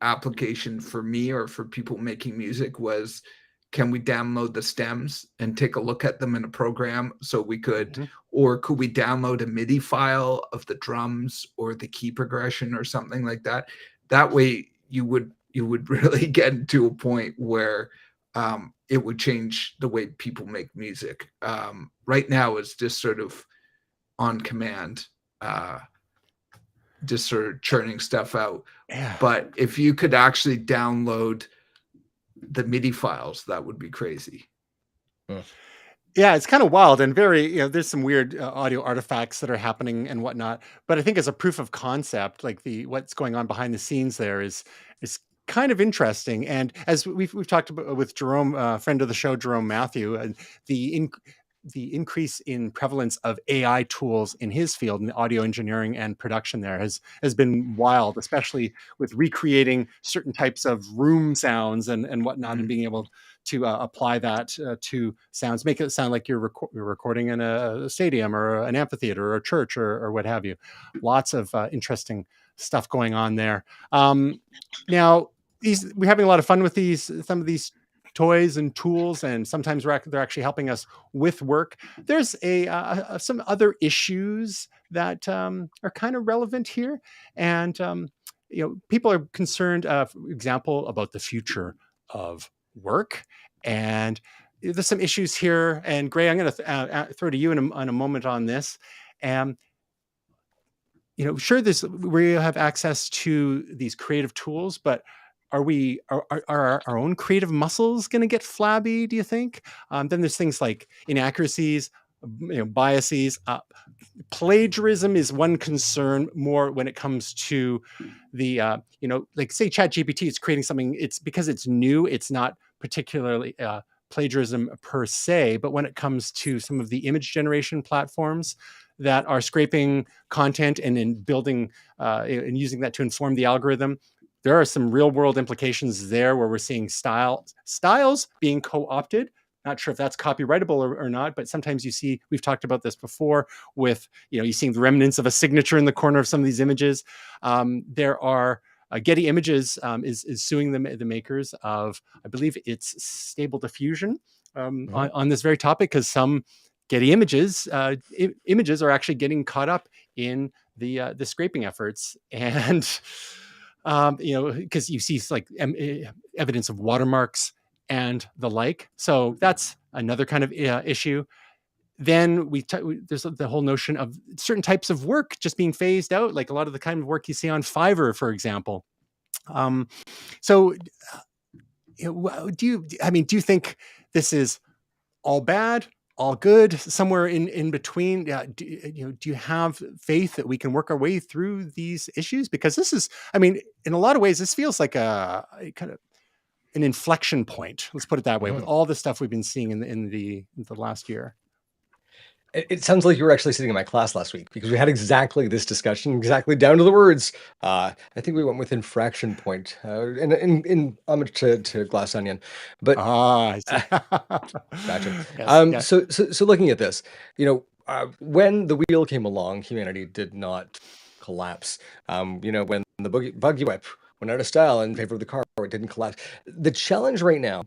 application for me or for people making music, was, can we download the stems and take a look at them in a program? So we could, or could we download a MIDI file of the drums or the key progression or something like that? That way you would really get to a point where it would change the way people make music. Right now it's just sort of on command, just sort of churning stuff out. Yeah. But if you could actually download the MIDI files, that would be crazy. Yeah, it's kind of wild and very, there's some weird audio artifacts that are happening and whatnot. But I think as a proof of concept, like what's going on behind the scenes there is kind of interesting. And as we've talked about with Jerome, friend of the show, Jerome Matthew, and the increase in prevalence of AI tools in his field in audio engineering and production there has been wild, especially with recreating certain types of room sounds and whatnot, and being able to apply that to sounds, make it sound like you're recording in a stadium or an amphitheater or a church or what have you. Lots of interesting stuff going on there. Now, we're having a lot of fun with some of these toys and tools, and sometimes they're actually helping us with work. There's some other issues that are kind of relevant here, and people are concerned, for example, about the future of work, and there's some issues here. And Gray, I'm going to throw to you in a moment on this. Sure, we have access to these creative tools, but are our own creative muscles going to get flabby, do you think? Then there's things like inaccuracies, biases. Plagiarism is one concern more when it comes to the, like say ChatGPT is creating something, it's because it's new, it's not particularly plagiarism per se, but when it comes to some of the image generation platforms that are scraping content and in building and using that to inform the algorithm, there are some real world implications there where we're seeing styles being co-opted. Not sure if that's copyrightable or not, but sometimes you see, we've talked about this before with, you're seeing the remnants of a signature in the corner of some of these images. There are Getty Images is suing the makers of, I believe it's Stable Diffusion on this very topic, because some Getty images are actually getting caught up in the scraping efforts. And because you see like evidence of watermarks and the like. So that's another kind of issue. Then there's the whole notion of certain types of work just being phased out, like a lot of the kind of work you see on Fiverr, for example. So do you think this is all bad, all good, somewhere in between? Do you have faith that we can work our way through these issues? Because this is, in a lot of ways, this feels like a kind of an inflection point. Let's put it that way, with all the stuff we've been seeing in the last year. It sounds like you were actually sitting in my class last week, because we had exactly this discussion, exactly down to the words. I think we went with infraction point, in homage to Glass Onion. But I see. gotcha. Yes, So looking at this, when the wheel came along, humanity did not collapse. When the buggy whip went out of style in favor of the car, it didn't collapse. The challenge right now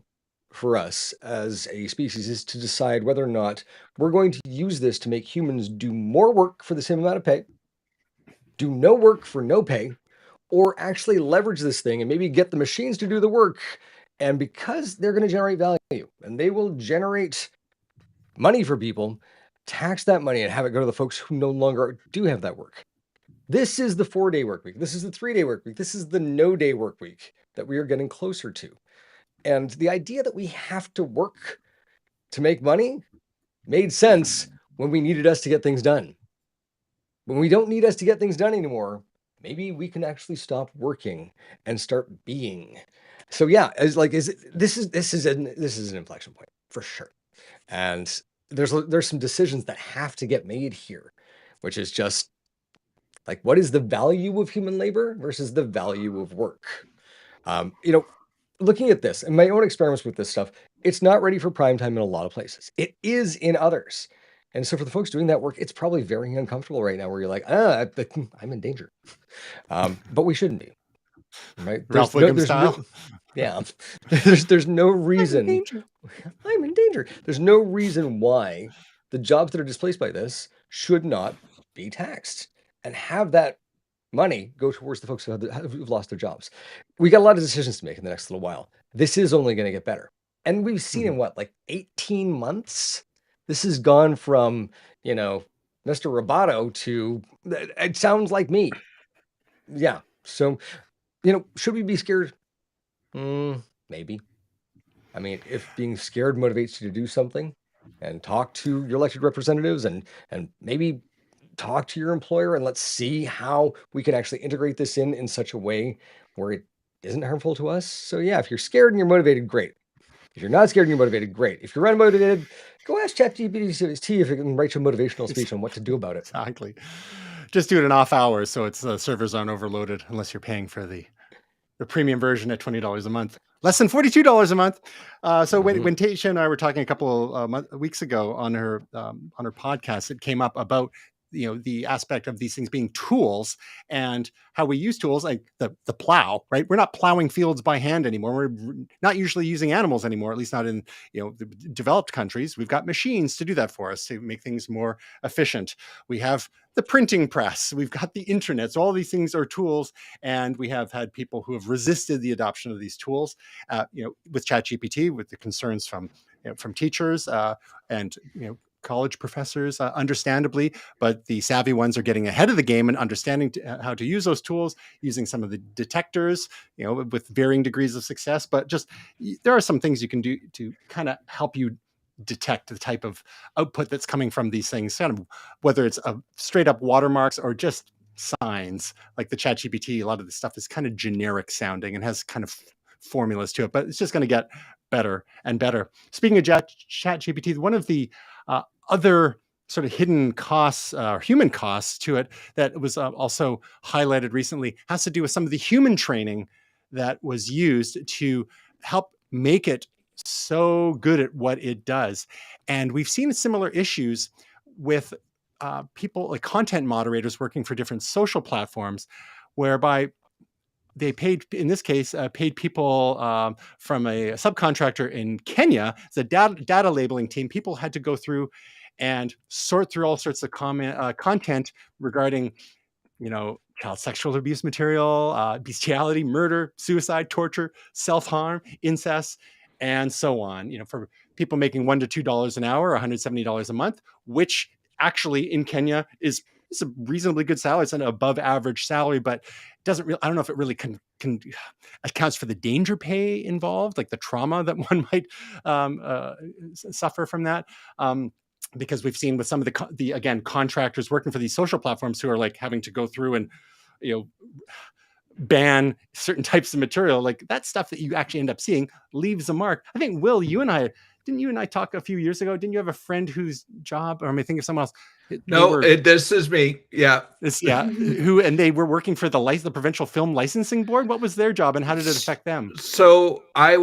for us as a species is to decide whether or not we're going to use this to make humans do more work for the same amount of pay, do no work for no pay, or actually leverage this thing and maybe get the machines to do the work. And because they're going to generate value and they will generate money for people, tax that money and have it go to the folks who no longer do have that work. This is the 4-day work week. This is the 3-day work week. This is the no-day work week that we are getting closer to. And the idea that we have to work to make money made sense when we needed us to get things done. When we don't need us to get things done anymore, maybe we can actually stop working and start being. So yeah, this is an inflection point for sure. And there's some decisions that have to get made here, which is just like, what is the value of human labor versus the value of work? Looking at this and my own experiments with this stuff, it's not ready for prime time in a lot of places. It is in others. And so for the folks doing that work, it's probably very uncomfortable right now, where you're like, I'm in danger. But we shouldn't be, right? Ralph Wiggum style. Yeah. There's no reason. I'm in danger. There's no reason why the jobs that are displaced by this should not be taxed and have that money go towards the folks who've lost their jobs. We got a lot of decisions to make in the next little while. This is only going to get better. And we've seen in 18 months, this has gone from, Mr. Roboto to, it sounds like me. Yeah. So, should we be scared? Maybe. If being scared motivates you to do something and talk to your elected representatives and maybe talk to your employer, and let's see how we can actually integrate this in such a way where it isn't harmful to us. So yeah, if you're scared and you're motivated, great. If you're not scared and you're motivated, great. If you're unmotivated, go ask ChatGPT if it can write you a motivational speech on what to do about it. Exactly. Just do it in off hours so it's the servers aren't overloaded, unless you're paying for the premium version at $20 a month. Less than $42 a month. So when Tasha and I were talking a couple of weeks ago on her podcast, it came up about the aspect of these things being tools and how we use tools, like the plow, right? We're not plowing fields by hand anymore. We're not usually using animals anymore, at least not in the developed countries. We've got machines to do that for us, to make things more efficient. We have the printing press, we've got the internet. So all these things are tools, and we have had people who have resisted the adoption of these tools. With ChatGPT, with the concerns from teachers and college professors, understandably, but the savvy ones are getting ahead of the game and understanding how to use those tools, using some of the detectors, with varying degrees of success. But just there are some things you can do to kind of help you detect the type of output that's coming from these things, kind of whether it's a straight up watermarks or just signs. Like the ChatGPT, a lot of the stuff is kind of generic sounding and has kind of formulas to it, but it's just going to get better and better. Speaking of ChatGPT, one of the other sort of hidden costs, or human costs to it, that was also highlighted recently, has to do with some of the human training that was used to help make it so good at what it does. And we've seen similar issues with people, like content moderators working for different social platforms, whereby they paid, in this case, paid people from a subcontractor in Kenya. It's a data labeling team. People had to go through and sort through all sorts of content regarding, child sexual abuse material, bestiality, murder, suicide, torture, self-harm, incest, and so on. For people making $1 to $2 an hour, $170 a month, which actually in Kenya is a reasonably good salary. It's an above average salary, but doesn't really, I don't know if it really can accounts for the danger pay involved, like the trauma that one might suffer from that. Because we've seen with some of the again contractors working for these social platforms who are like having to go through and ban certain types of material, like that stuff that you actually end up seeing leaves a mark. I think, Will, didn't you and I talk a few years ago? Didn't you have a friend whose job, or am I thinking of someone else? This is me. Yeah. And they were working for the Provincial Film Licensing Board. What was their job and how did it affect them? So I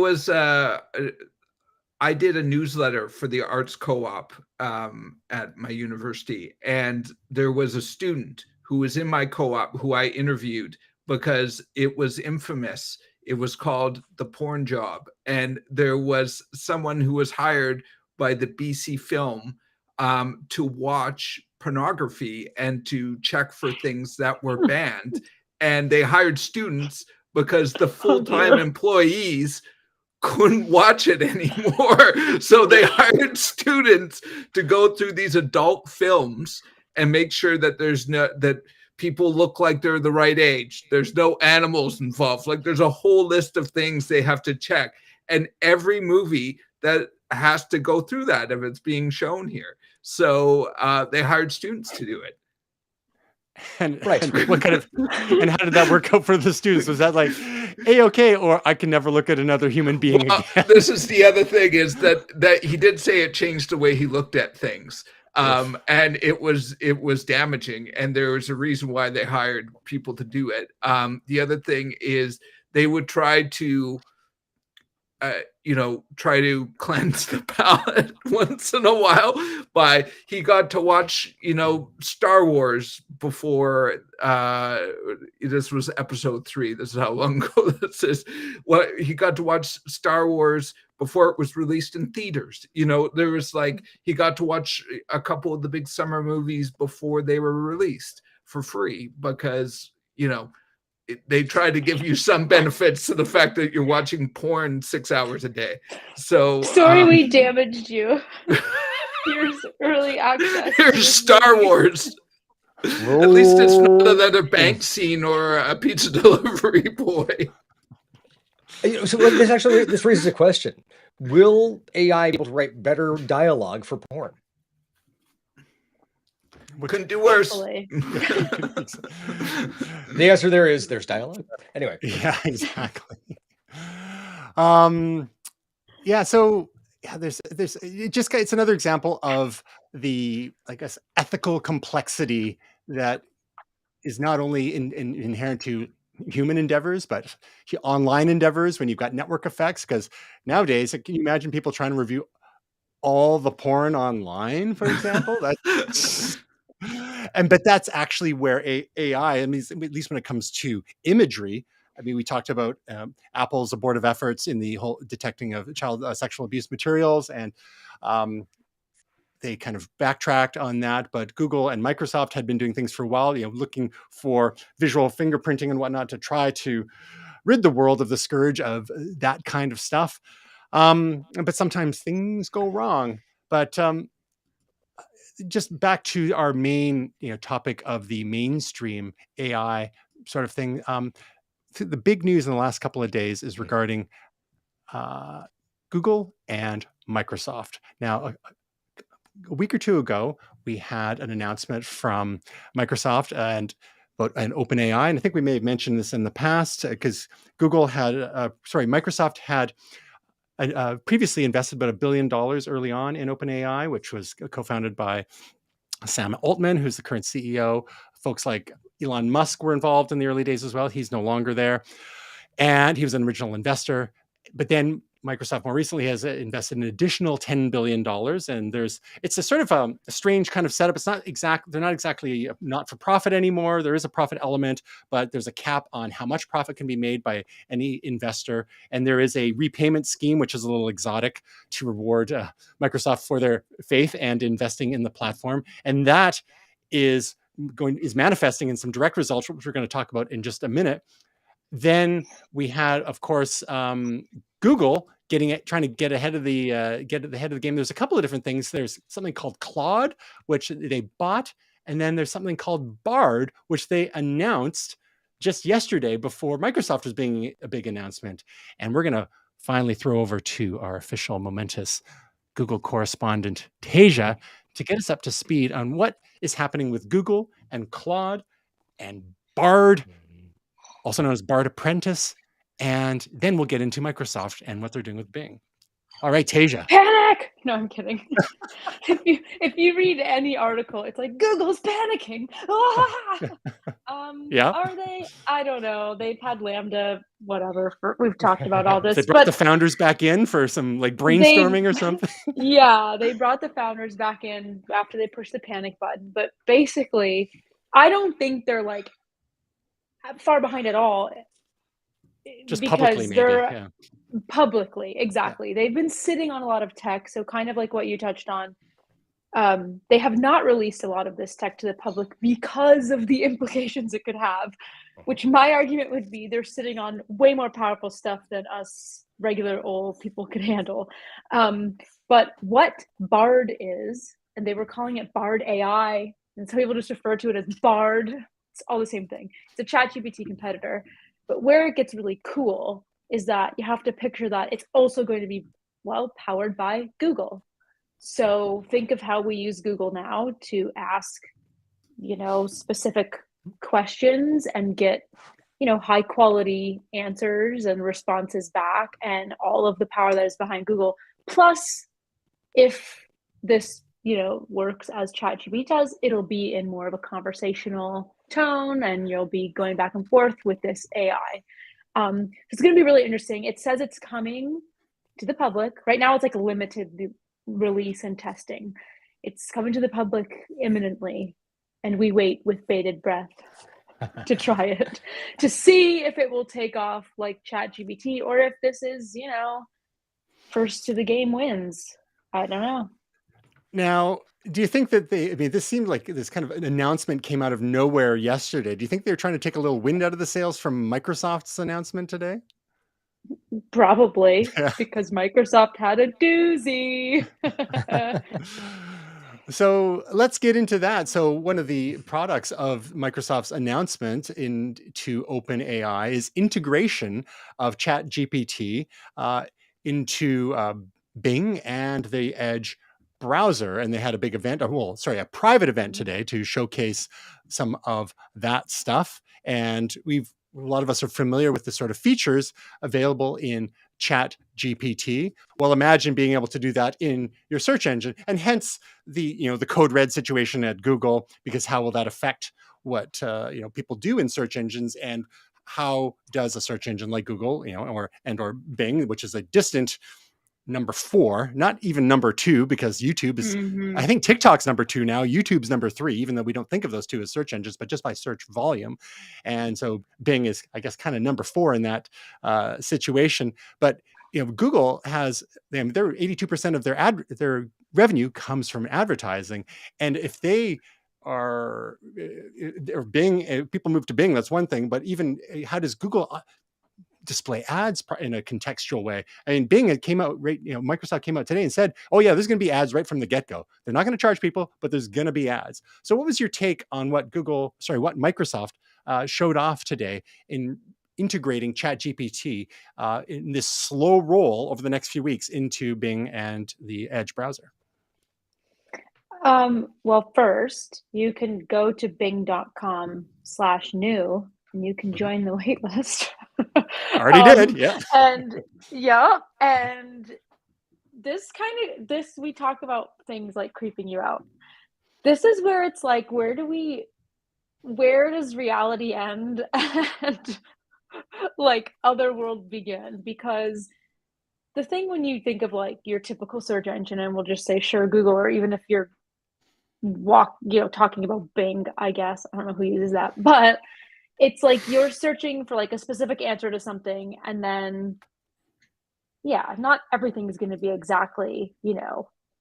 did a newsletter for the Arts Co-op at my university, and there was a student who was in my co-op who I interviewed because it was infamous. It was called The Porn Job, and there was someone who was hired by the BC Film to watch pornography and to check for things that were banned, and they hired students because the full-time employees couldn't watch it anymore. So they hired students to go through these adult films and make sure that that people look like they're the right age. There's no animals involved. Like there's a whole list of things they have to check. And every movie that has to go through that if it's being shown here. So they hired students to do it. And what kind of, and how did that work out for the students? Was that like A-okay, or I can never look at another human being again? This is the other thing, is that he did say it changed the way he looked at things. And it was damaging, and there was a reason why they hired people to do it. The other thing is they would try to cleanse the palate once in a while he got to watch, Star Wars before, this was episode 3. This is how long ago this is. He got to watch Star Wars before it was released in theaters. There was he got to watch a couple of the big summer movies before they were released for free because, they try to give you some benefits to the fact that you're watching porn 6 hours a day. So sorry, we damaged you. Here's early access. Here's Star Wars. At least it's not another bank scene or a pizza delivery boy. So this raises a question. Will AI be able to write better dialogue for porn? Couldn't do worse. The answer there is there's dialogue. Anyway. Yeah, exactly. It's another example of the, I guess, ethical complexity that is not only inherent to human endeavors, but online endeavors when you've got network effects. Because nowadays, can you imagine people trying to review all the porn online, for example? But that's actually where AI, at least when it comes to imagery, we talked about Apple's abortive efforts in the whole detecting of child sexual abuse materials, and they kind of backtracked on that. But Google and Microsoft had been doing things for a while, looking for visual fingerprinting and whatnot to try to rid the world of the scourge of that kind of stuff. But sometimes things go wrong. But just back to our main topic of the mainstream AI sort of thing. The big news in the last couple of days is regarding Google and Microsoft. Now, a week or two ago, we had an announcement from Microsoft and about an OpenAI, and I think we may have mentioned this in the past because Microsoft had previously invested about $1 billion early on in OpenAI, which was co-founded by Sam Altman, who's the current CEO. Folks like Elon Musk were involved in the early days as well. He's no longer there. And he was an original investor. But then Microsoft more recently has invested an additional $10 billion. And it's a sort of a strange kind of setup. They're not exactly not for profit anymore. There is a profit element, but there's a cap on how much profit can be made by any investor. And there is a repayment scheme, which is a little exotic, to reward Microsoft for their faith and investing in the platform. And that is is manifesting in some direct results, which we're going to talk about in just a minute. Then we had, of course, Google trying to get ahead of the game. There's a couple of different things. There's something called Claude, which they bought, and then there's something called Bard, which they announced just yesterday before Microsoft was being a big announcement. And we're going to finally throw over to our official momentous Google correspondent, Tasia, to get us up to speed on what is happening with Google and Claude and Bard, also known as Bard Apprentice. And then we'll get into Microsoft and what they're doing with Bing. All right, Tasia. Panic! No, I'm kidding. if you read any article, it's like Google's panicking. Yeah. Are they? I don't know. They've had Lambda, whatever. We've talked about all this. They brought the founders back in for some like brainstorming or something. Yeah, they brought the founders back in after they pushed the panic button. But basically, I don't think they're like far behind at all. Just publicly, maybe. Yeah. Publicly, exactly. Yeah. They've been sitting on a lot of tech, so kind of like what you touched on. They have not released a lot of this tech to the public because of the implications it could have, which my argument would be they're sitting on way more powerful stuff than us regular old people could handle. But what Bard is, and they were calling it Bard AI, and some people just refer to it as Bard. It's all the same thing. It's a ChatGPT competitor. But where it gets really cool is that you have to picture that it's also going to be, well, powered by Google. So think of how we use Google now to ask, specific questions and get, high quality answers and responses back, and all of the power that is behind Google. Plus, if this, works as ChatGPT does, it'll be in more of a conversational tone, and you'll be going back and forth with this AI. It's going to be really interesting. It says it's coming to the public. Right now, it's like limited release and testing. It's coming to the public imminently, and we wait with bated breath to try it, to see if it will take off like ChatGPT, or if this is, first to the game wins. I don't know. Now, do you think that this seemed like this kind of an announcement came out of nowhere yesterday. Do you think they're trying to take a little wind out of the sails from Microsoft's announcement today? Probably, because Microsoft had a doozy. So let's get into that. So one of the products of Microsoft's announcement into OpenAI is integration of ChatGPT into Bing and the Edge browser. And they had a big event, a private event today to showcase some of that stuff. And a lot of us are familiar with the sort of features available in ChatGPT. Well, imagine being able to do that in your search engine, and hence the code red situation at Google, because how will that affect what people do in search engines, and how does a search engine like Google, or Bing, which is a distant number 4, not even number 2, because YouTube is, I think TikTok's number 2 now, YouTube's number 3, even though we don't think of those two as search engines, but just by search volume. And so Bing is, I guess, kind of number 4 in that situation. But Google has, they're 82% of their revenue comes from advertising. And if they are, Bing, people move to Bing, that's one thing, but even how does Google display ads in a contextual way? I mean, Bing came out, Microsoft came out today and said, oh yeah, there's going to be ads right from the get-go. They're not going to charge people, but there's going to be ads. So what was your take on what Microsoft showed off today in integrating ChatGPT in this slow roll over the next few weeks into Bing and the Edge browser? Well, first, you can go to bing.com/new and you can join the wait list. Already did, yeah. And this we talk about things like creeping you out. This is where it's like, where does reality end and like other world begin? Because the thing when you think of like your typical search engine, and we'll just say, sure, Google, or even if you're talking about Bing, I guess, I don't know who uses that, but it's like you're searching for like a specific answer to something, and then not everything is going to be exactly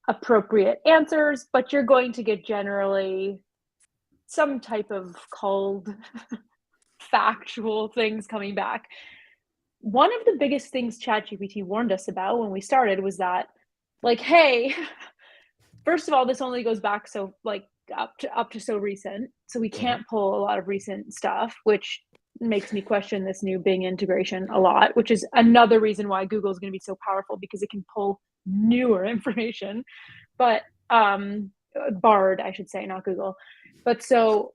appropriate answers, but you're going to get generally some type of cold factual things coming back. One of the biggest things ChatGPT warned us about when we started was that, like, hey, first of all, this only goes back so like up to so recent, so we can't pull a lot of recent stuff, which makes me question this new Bing integration a lot, which is another reason why Google is going to be so powerful, because it can pull newer information. But Bard, I should say, not Google. But so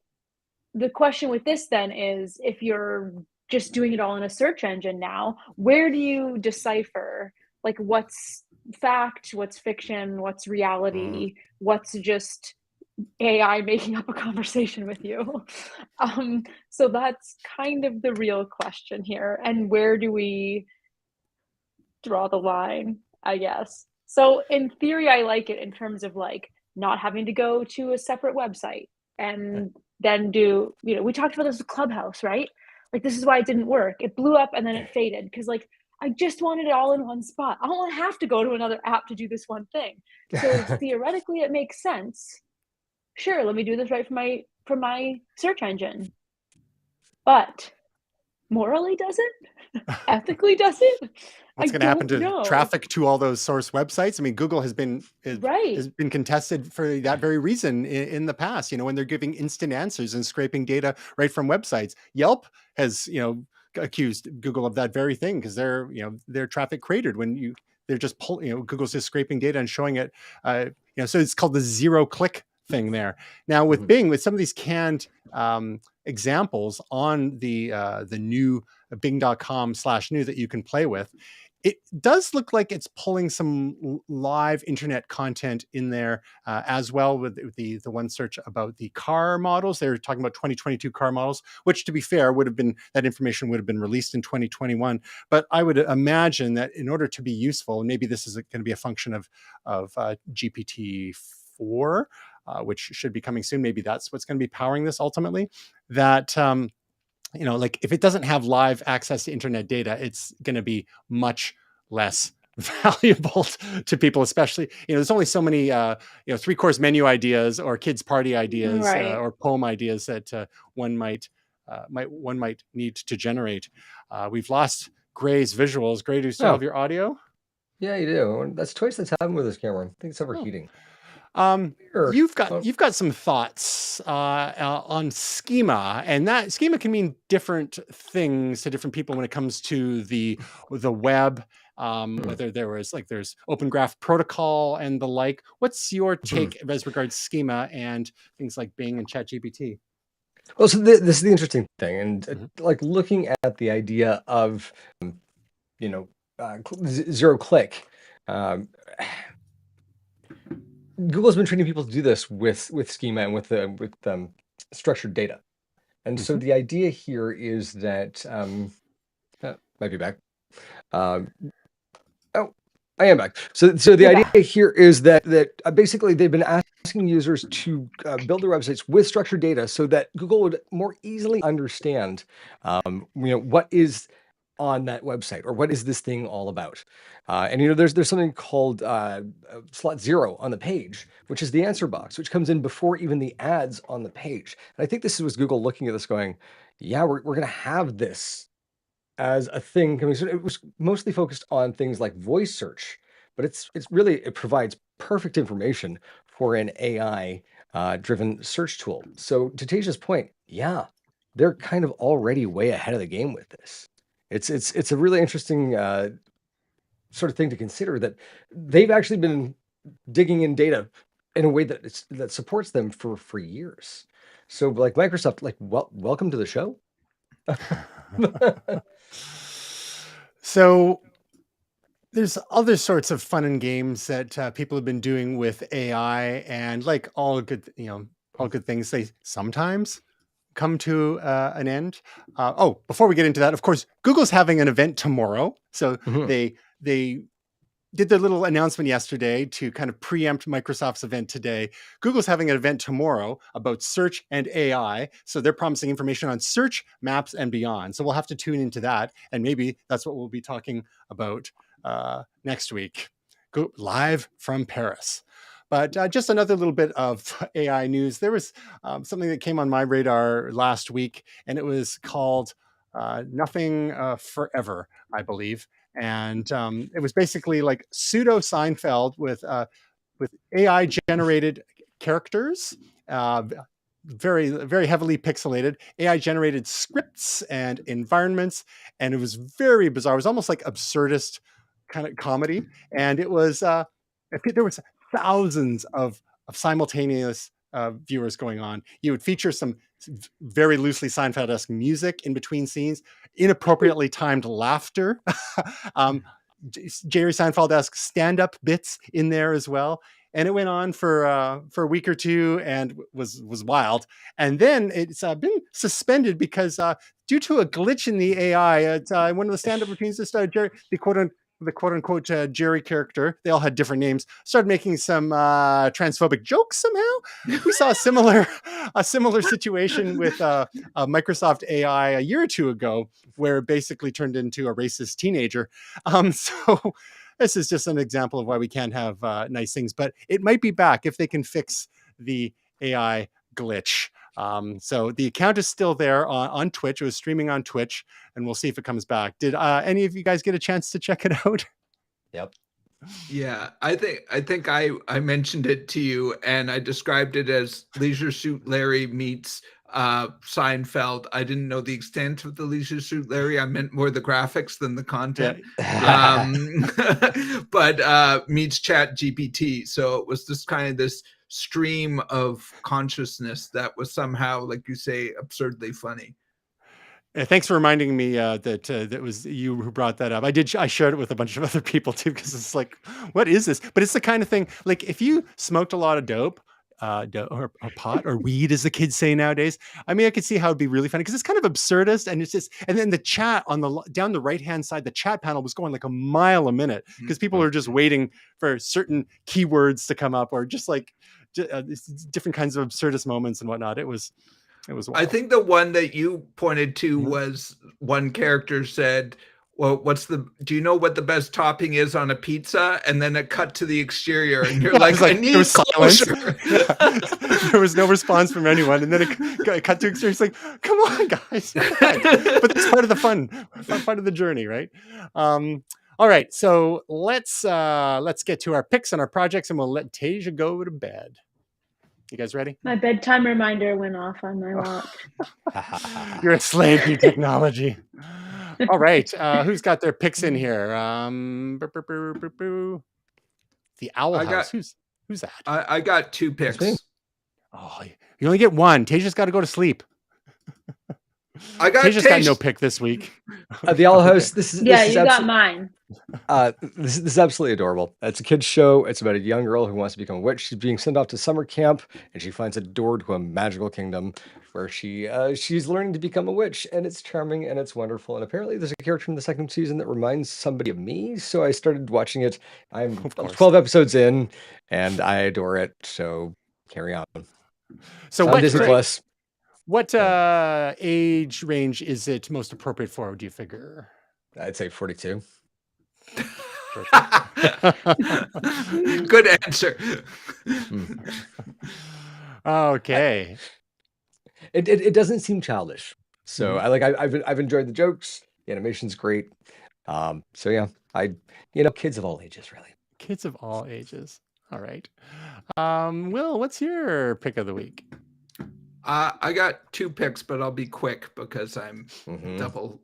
the question with this then is, if you're just doing it all in a search engine now, where do you decipher like what's fact, what's fiction, what's reality, what's just AI making up a conversation with you? So that's kind of the real question here. And where do we draw the line, I guess? So in theory, I like it in terms of like not having to go to a separate website and then do, we talked about this with Clubhouse, right? Like, this is why it didn't work. It blew up and then it faded because, like, I just wanted it all in one spot. I don't want to have to go to another app to do this one thing. So theoretically, it makes sense. Sure, let me do this right from my search engine. But morally, does it? Ethically, does it? What's going to happen to traffic to all those source websites? I mean, Google has been contested for that very reason in the past. When they're giving instant answers and scraping data right from websites. Yelp has accused Google of that very thing, because their traffic cratered when they're just Google's just scraping data and showing it. So it's called the zero click thing there. Now with Bing, with some of these canned examples on the new bing.com/new that you can play with, it does look like it's pulling some live internet content in there as well, with the one search about the car models. They're talking about 2022 car models, which, to be fair, that information would have been released in 2021. But I would imagine that in order to be useful, and maybe this is going to be a function of GPT-4, which should be coming soon. Maybe that's what's going to be powering this ultimately. That like if it doesn't have live access to internet data, it's going to be much less valuable to people, especially, there's only so many, three-course menu ideas or kids party ideas, or poem ideas that one might need to generate. We've lost Gray's visuals. Gray, do you still have your audio? Yeah, you do. That's twice that's happened with this camera. I think it's overheating. You've got some thoughts on schema, and that schema can mean different things to different people when it comes to the web. Whether there's Open Graph Protocol and the like. What's your take as regards schema and things like Bing and ChatGPT? Well, so this is the interesting thing, and like looking at the idea of zero click. Google's been training people to do this with schema and with structured data, and so the idea here is that might be back. I am back. So the idea here is that basically they've been asking users to build their websites with structured data so that Google would more easily understand, what is on that website, or what is this thing all about. And there's something called slot 0 on the page, which is the answer box, which comes in before even the ads on the page. And I think this was Google looking at this going, yeah, we're going to have this as a thing coming soon. It was mostly focused on things like voice search, but it provides perfect information for an AI driven search tool. So to Tasha's point, yeah, they're kind of already way ahead of the game with this. It's a really interesting sort of thing to consider, that they've actually been digging in data in a way that supports them for years. So like Microsoft, welcome to the show. So there's other sorts of fun and games that people have been doing with AI, and like all good things, they sometimes come to an end. Before we get into that, of course, Google's having an event tomorrow. So they did their little announcement yesterday to kind of preempt Microsoft's event today. Google's having an event tomorrow about search and AI. So they're promising information on search, maps, and beyond. So we'll have to tune into that. And maybe that's what we'll be talking about next week. Go live from Paris. But just another little bit of AI news. There was something that came on my radar last week, and it was called Nothing Forever, I believe. And it was basically like pseudo Seinfeld with AI generated characters, uh, very heavily pixelated, AI generated scripts and environments, and it was very bizarre. It was almost like absurdist kind of comedy, and it was there was thousands of simultaneous viewers going on. You would feature some very loosely Seinfeld-esque music in between scenes, inappropriately timed laughter, um, Jerry Seinfeld-esque stand-up bits in there as well. And it went on for a week or two and was wild. And then it's been suspended because due to a glitch in the AI, one of the stand-up routines, Jerry, the quote unquote Jerry character, they all had different names, started making some transphobic jokes somehow. We saw a similar situation with Microsoft AI a year or two ago, where it basically turned into a racist teenager. So this is just an example of why we can't have nice things, but it might be back if they can fix the AI glitch. So the account is still there on Twitch. It was streaming on Twitch, and we'll see if it comes back. Did any of you guys get a chance to check it out? Yep. Yeah, I think I mentioned it to you, and I described it as Leisure Suit Larry meets Seinfeld. I didn't know the extent of the Leisure Suit Larry. I meant more the graphics than the content. But meets Chat GPT. So it was just kind of this stream of consciousness that was somehow, like you say, absurdly funny. Thanks for reminding me that was you who brought that up. I shared it with a bunch of other people too, because it's like, what is this? But it's the kind of thing, like if you smoked a lot of dope, or pot or weed, as the kids say nowadays. I mean, I could see how it'd be really funny because it's kind of absurdist, and it's just. And then the chat down the right hand side, the chat panel was going like a mile a minute because people are just waiting for certain keywords to come up, or just like different kinds of absurdist moments and whatnot. It was wild. I think the one that you pointed to was one character said, well, do you know what the best topping is on a pizza? And then it cut to the exterior, and you're like, I need closure. There was no response from anyone. And then it cut to exterior. It's like, come on, guys. But that's part of the fun, part of the journey, right? All right. So let's get to our picks and our projects, and we'll let Tasia go to bed. You guys ready? My bedtime reminder went off on my watch. You're a slave to technology. All right. Who's got their picks in here? The Owl House. Who's that? I got 2 picks. Oh, you only get one. Tasia's got to go to sleep. Tasia's got no pick this week. The Owl House. You got mine. This is absolutely adorable. It's a kid's show. It's about a young girl who wants to become a witch. She's being sent off to summer camp, and she finds a door to a magical kingdom where she's learning to become a witch, and it's charming and it's wonderful. And apparently, there's a character in the second season that reminds somebody of me, so I started watching it. I'm 12 episodes in, and I adore it. So carry on. So what Disney Plus? What age range is it most appropriate for? Do you figure? I'd say 42. Good answer. Okay. It doesn't seem childish, so I've enjoyed the jokes. The animation's great. So yeah, kids of all ages, really. Kids of all ages. All right. Will, what's your pick of the week? I got 2 picks, but I'll be quick because I'm double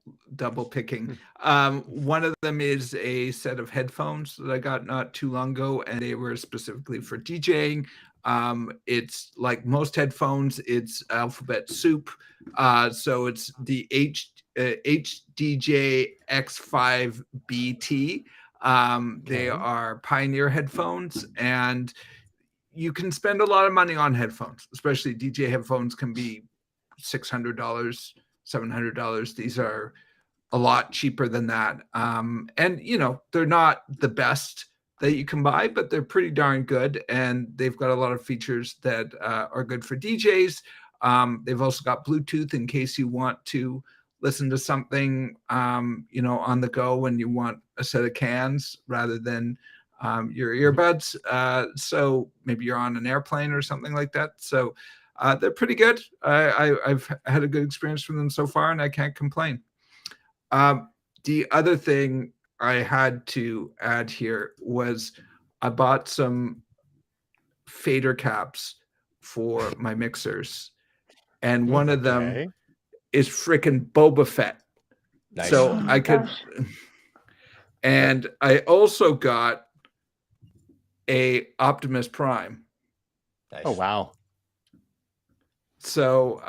picking. One of them is a set of headphones that I got not too long ago, and they were specifically for DJing. It's like most headphones, it's alphabet soup. So it's the HDJ X5BT. They are Pioneer headphones, and you can spend a lot of money on headphones, especially DJ headphones can be $600, $700. These are a lot cheaper than that. And, they're not the best that you can buy, but they're pretty darn good. And they've got a lot of features that are good for DJs. They've also got Bluetooth in case you want to listen to something, on the go when you want a set of cans rather than your earbuds. So maybe you're on an airplane or something like that. So they're pretty good. I've had a good experience from them so far, and I can't complain. The other thing I had to add here was I bought some fader caps for my mixers, and one of them is freaking Boba Fett. Nice. So I could, and I also got a Optimus Prime. Nice. Oh, wow. So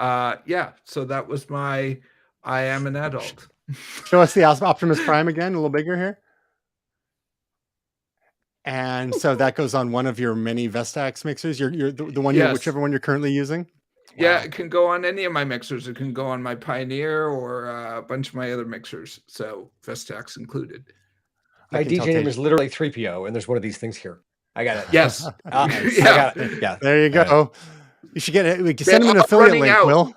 yeah, so that was my I am an adult. Show us the Optimus Prime again, a little bigger here. And so that goes on one of your many Vestax mixers. You're the one, Yes. whichever one you're currently using. Yeah, Wow. it can go on any of my mixers. It can go on my Pioneer or a bunch of my other mixers. So Vestax included. My DJ name is literally 3PO, and there's one of these things here. I got it. Yes. Nice. I got it. Yeah. There you go. You should get it. We can send them an affiliate link, Will.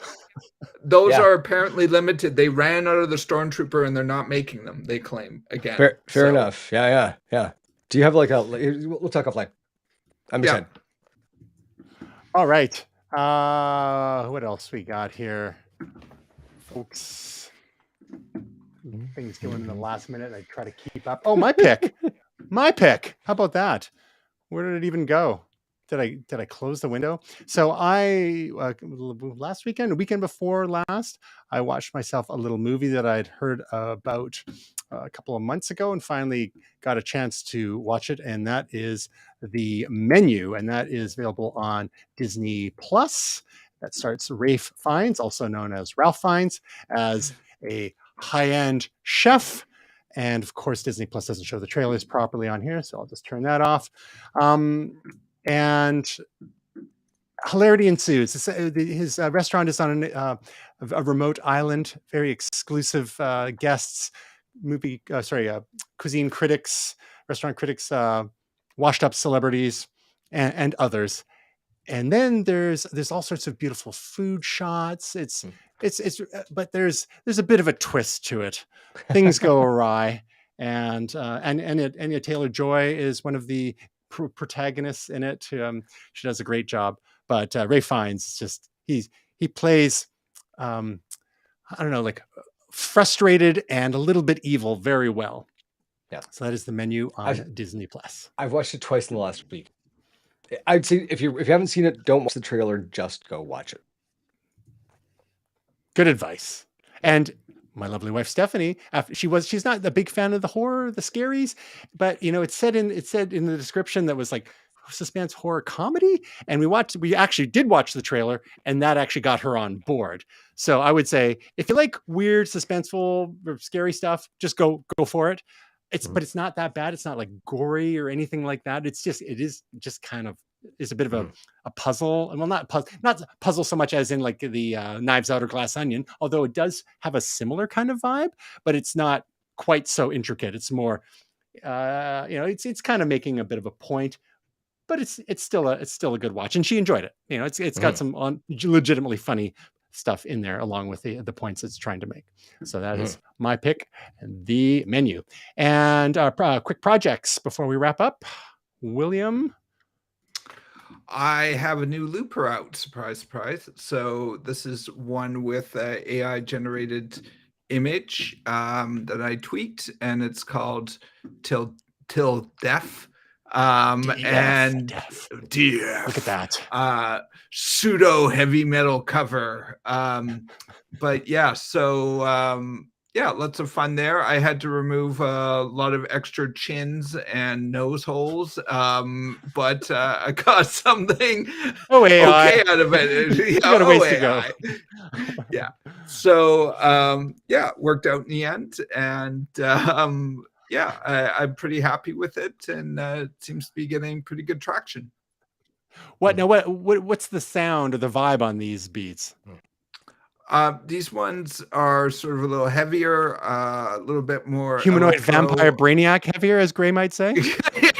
Those are apparently limited. They ran out of the Stormtrooper, and they're not making them, they claim, again. Fair enough. Yeah. Do you have like a... We'll talk offline. I'm excited. All right. What else we got here, folks? Things going in the last minute, and I try to keep up. Oh, my pick. My pick. How about that? Where did it even go? Did I close the window? So I last weekend, a weekend before last, I watched myself a little movie that I'd heard about a couple of months ago, and finally got a chance to watch it. And that is The Menu, and that is available on Disney Plus. That starts Rafe Fiennes, also known as Ralph Fiennes, as a high-end chef. And of course, Disney Plus doesn't show the trailers properly on here, so I'll just turn that off. And hilarity ensues. His restaurant is on a remote island, very exclusive guests, cuisine critics, restaurant critics, washed up celebrities, and others. And then there's all sorts of beautiful food shots. But there's a bit of a twist to it. Things go awry, and Anya Taylor-Joy is one of the protagonists in it. She does a great job. But Ray Fiennes, just he plays I don't know, like frustrated and a little bit evil very well. Yeah. So that is The Menu on Disney Plus. I've watched it twice in the last week. I'd say if you haven't seen it, don't watch the trailer, just go watch it. Good advice. And my lovely wife Stephanie, she's not a big fan of the horror, the scaries, but it said in the description that was like suspense horror comedy, and we actually did watch the trailer, and that actually got her on board. So I would say if you like weird, suspenseful, or scary stuff, just go for it. But it's not that bad. It's not like gory or anything like that. It is just kind of is a bit of a puzzle. Well, not puzzle so much as in like the Knives Out or Glass Onion, although it does have a similar kind of vibe, but it's not quite so intricate. It's more, it's kind of making a bit of a point, but it's still a good watch, and she enjoyed it. It's got some legitimately funny stuff in there along with the points it's trying to make. So that is my pick, The Menu. And quick projects before we wrap up. William? I have a new looper out. Surprise, surprise. So this is one with AI generated image that I tweaked, and it's called Till Deaf. And DF. Look at that. Pseudo heavy metal cover. But yeah, so lots of fun there. I had to remove a lot of extra chins and nose holes, but I got something okay out of it. You got a ways to go. Yeah. So worked out in the end, and I'm pretty happy with it, and it seems to be getting pretty good traction. What's the sound or the vibe on these beats? These ones are sort of a little heavier, a little bit more humanoid vampire brainiac heavier, as Gray might say.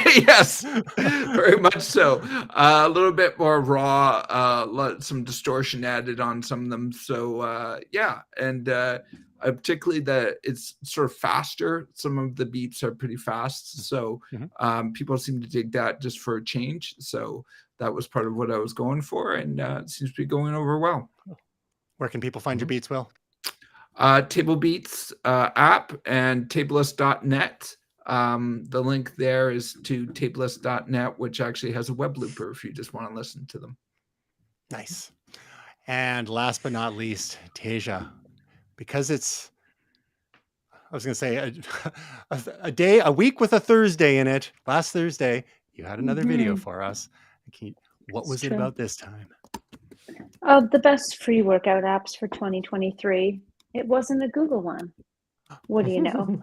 Yes, very much so. A little bit more raw, some distortion added on some of them. So and particularly that it's sort of faster. Some of the beeps are pretty fast. So people seem to dig that just for a change. So that was part of what I was going for, and it seems to be going over well. Where can people find your beats, Will? Table Beats app and tableist.net. The link there is to tableist.net, which actually has a web looper if you just want to listen to them. Nice. And last but not least, Tasia, because it's, I was going to say a week with a Thursday in it. Last Thursday, you had another video for us. What was it about this time? The best free workout apps for 2023. It wasn't a Google one. What do you know?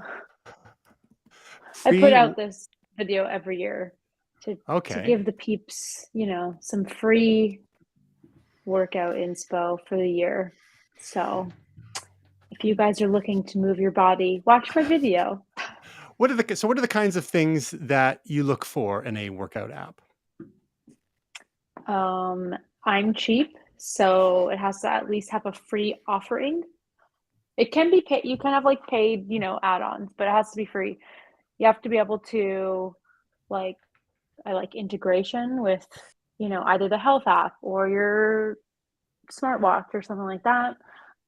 I put out this video every year to give the peeps, some free workout inspo for the year. So if you guys are looking to move your body, watch my video. What are the kinds of things that you look for in a workout app? I'm cheap, so it has to at least have a free offering. It can be paid. You can have like paid, add-ons, but it has to be free. You have to be able to I like integration with, either the health app or your smartwatch or something like that.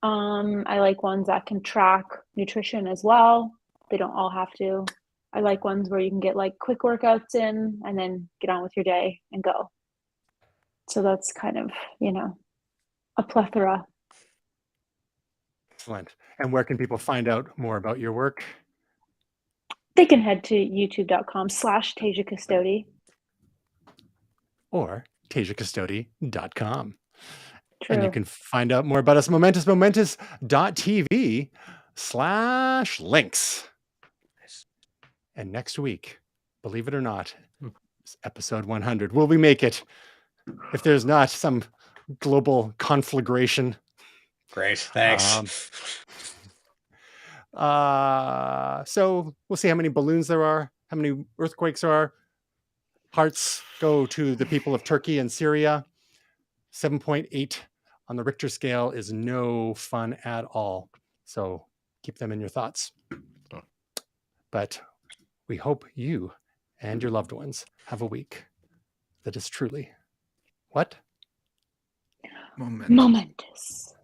I like ones that can track nutrition as well. They don't all have to. I like ones where you can get like quick workouts in and then get on with your day and go. So that's kind of, a plethora. Excellent. And where can people find out more about your work? They can head to youtube.com/Tasia Custodi. Or TasiaCustodi.com. True. And you can find out more about us, momentus.tv/links. And next week, believe it or not, is episode 100. Will we make it? If there's not some global conflagration. Great, thanks. So we'll see how many balloons there are, how many earthquakes there are. Hearts go to the people of Turkey and Syria. 7.8 on the Richter scale is no fun at all. So keep them in your thoughts. But we hope you and your loved ones have a week that is truly what? Momentous.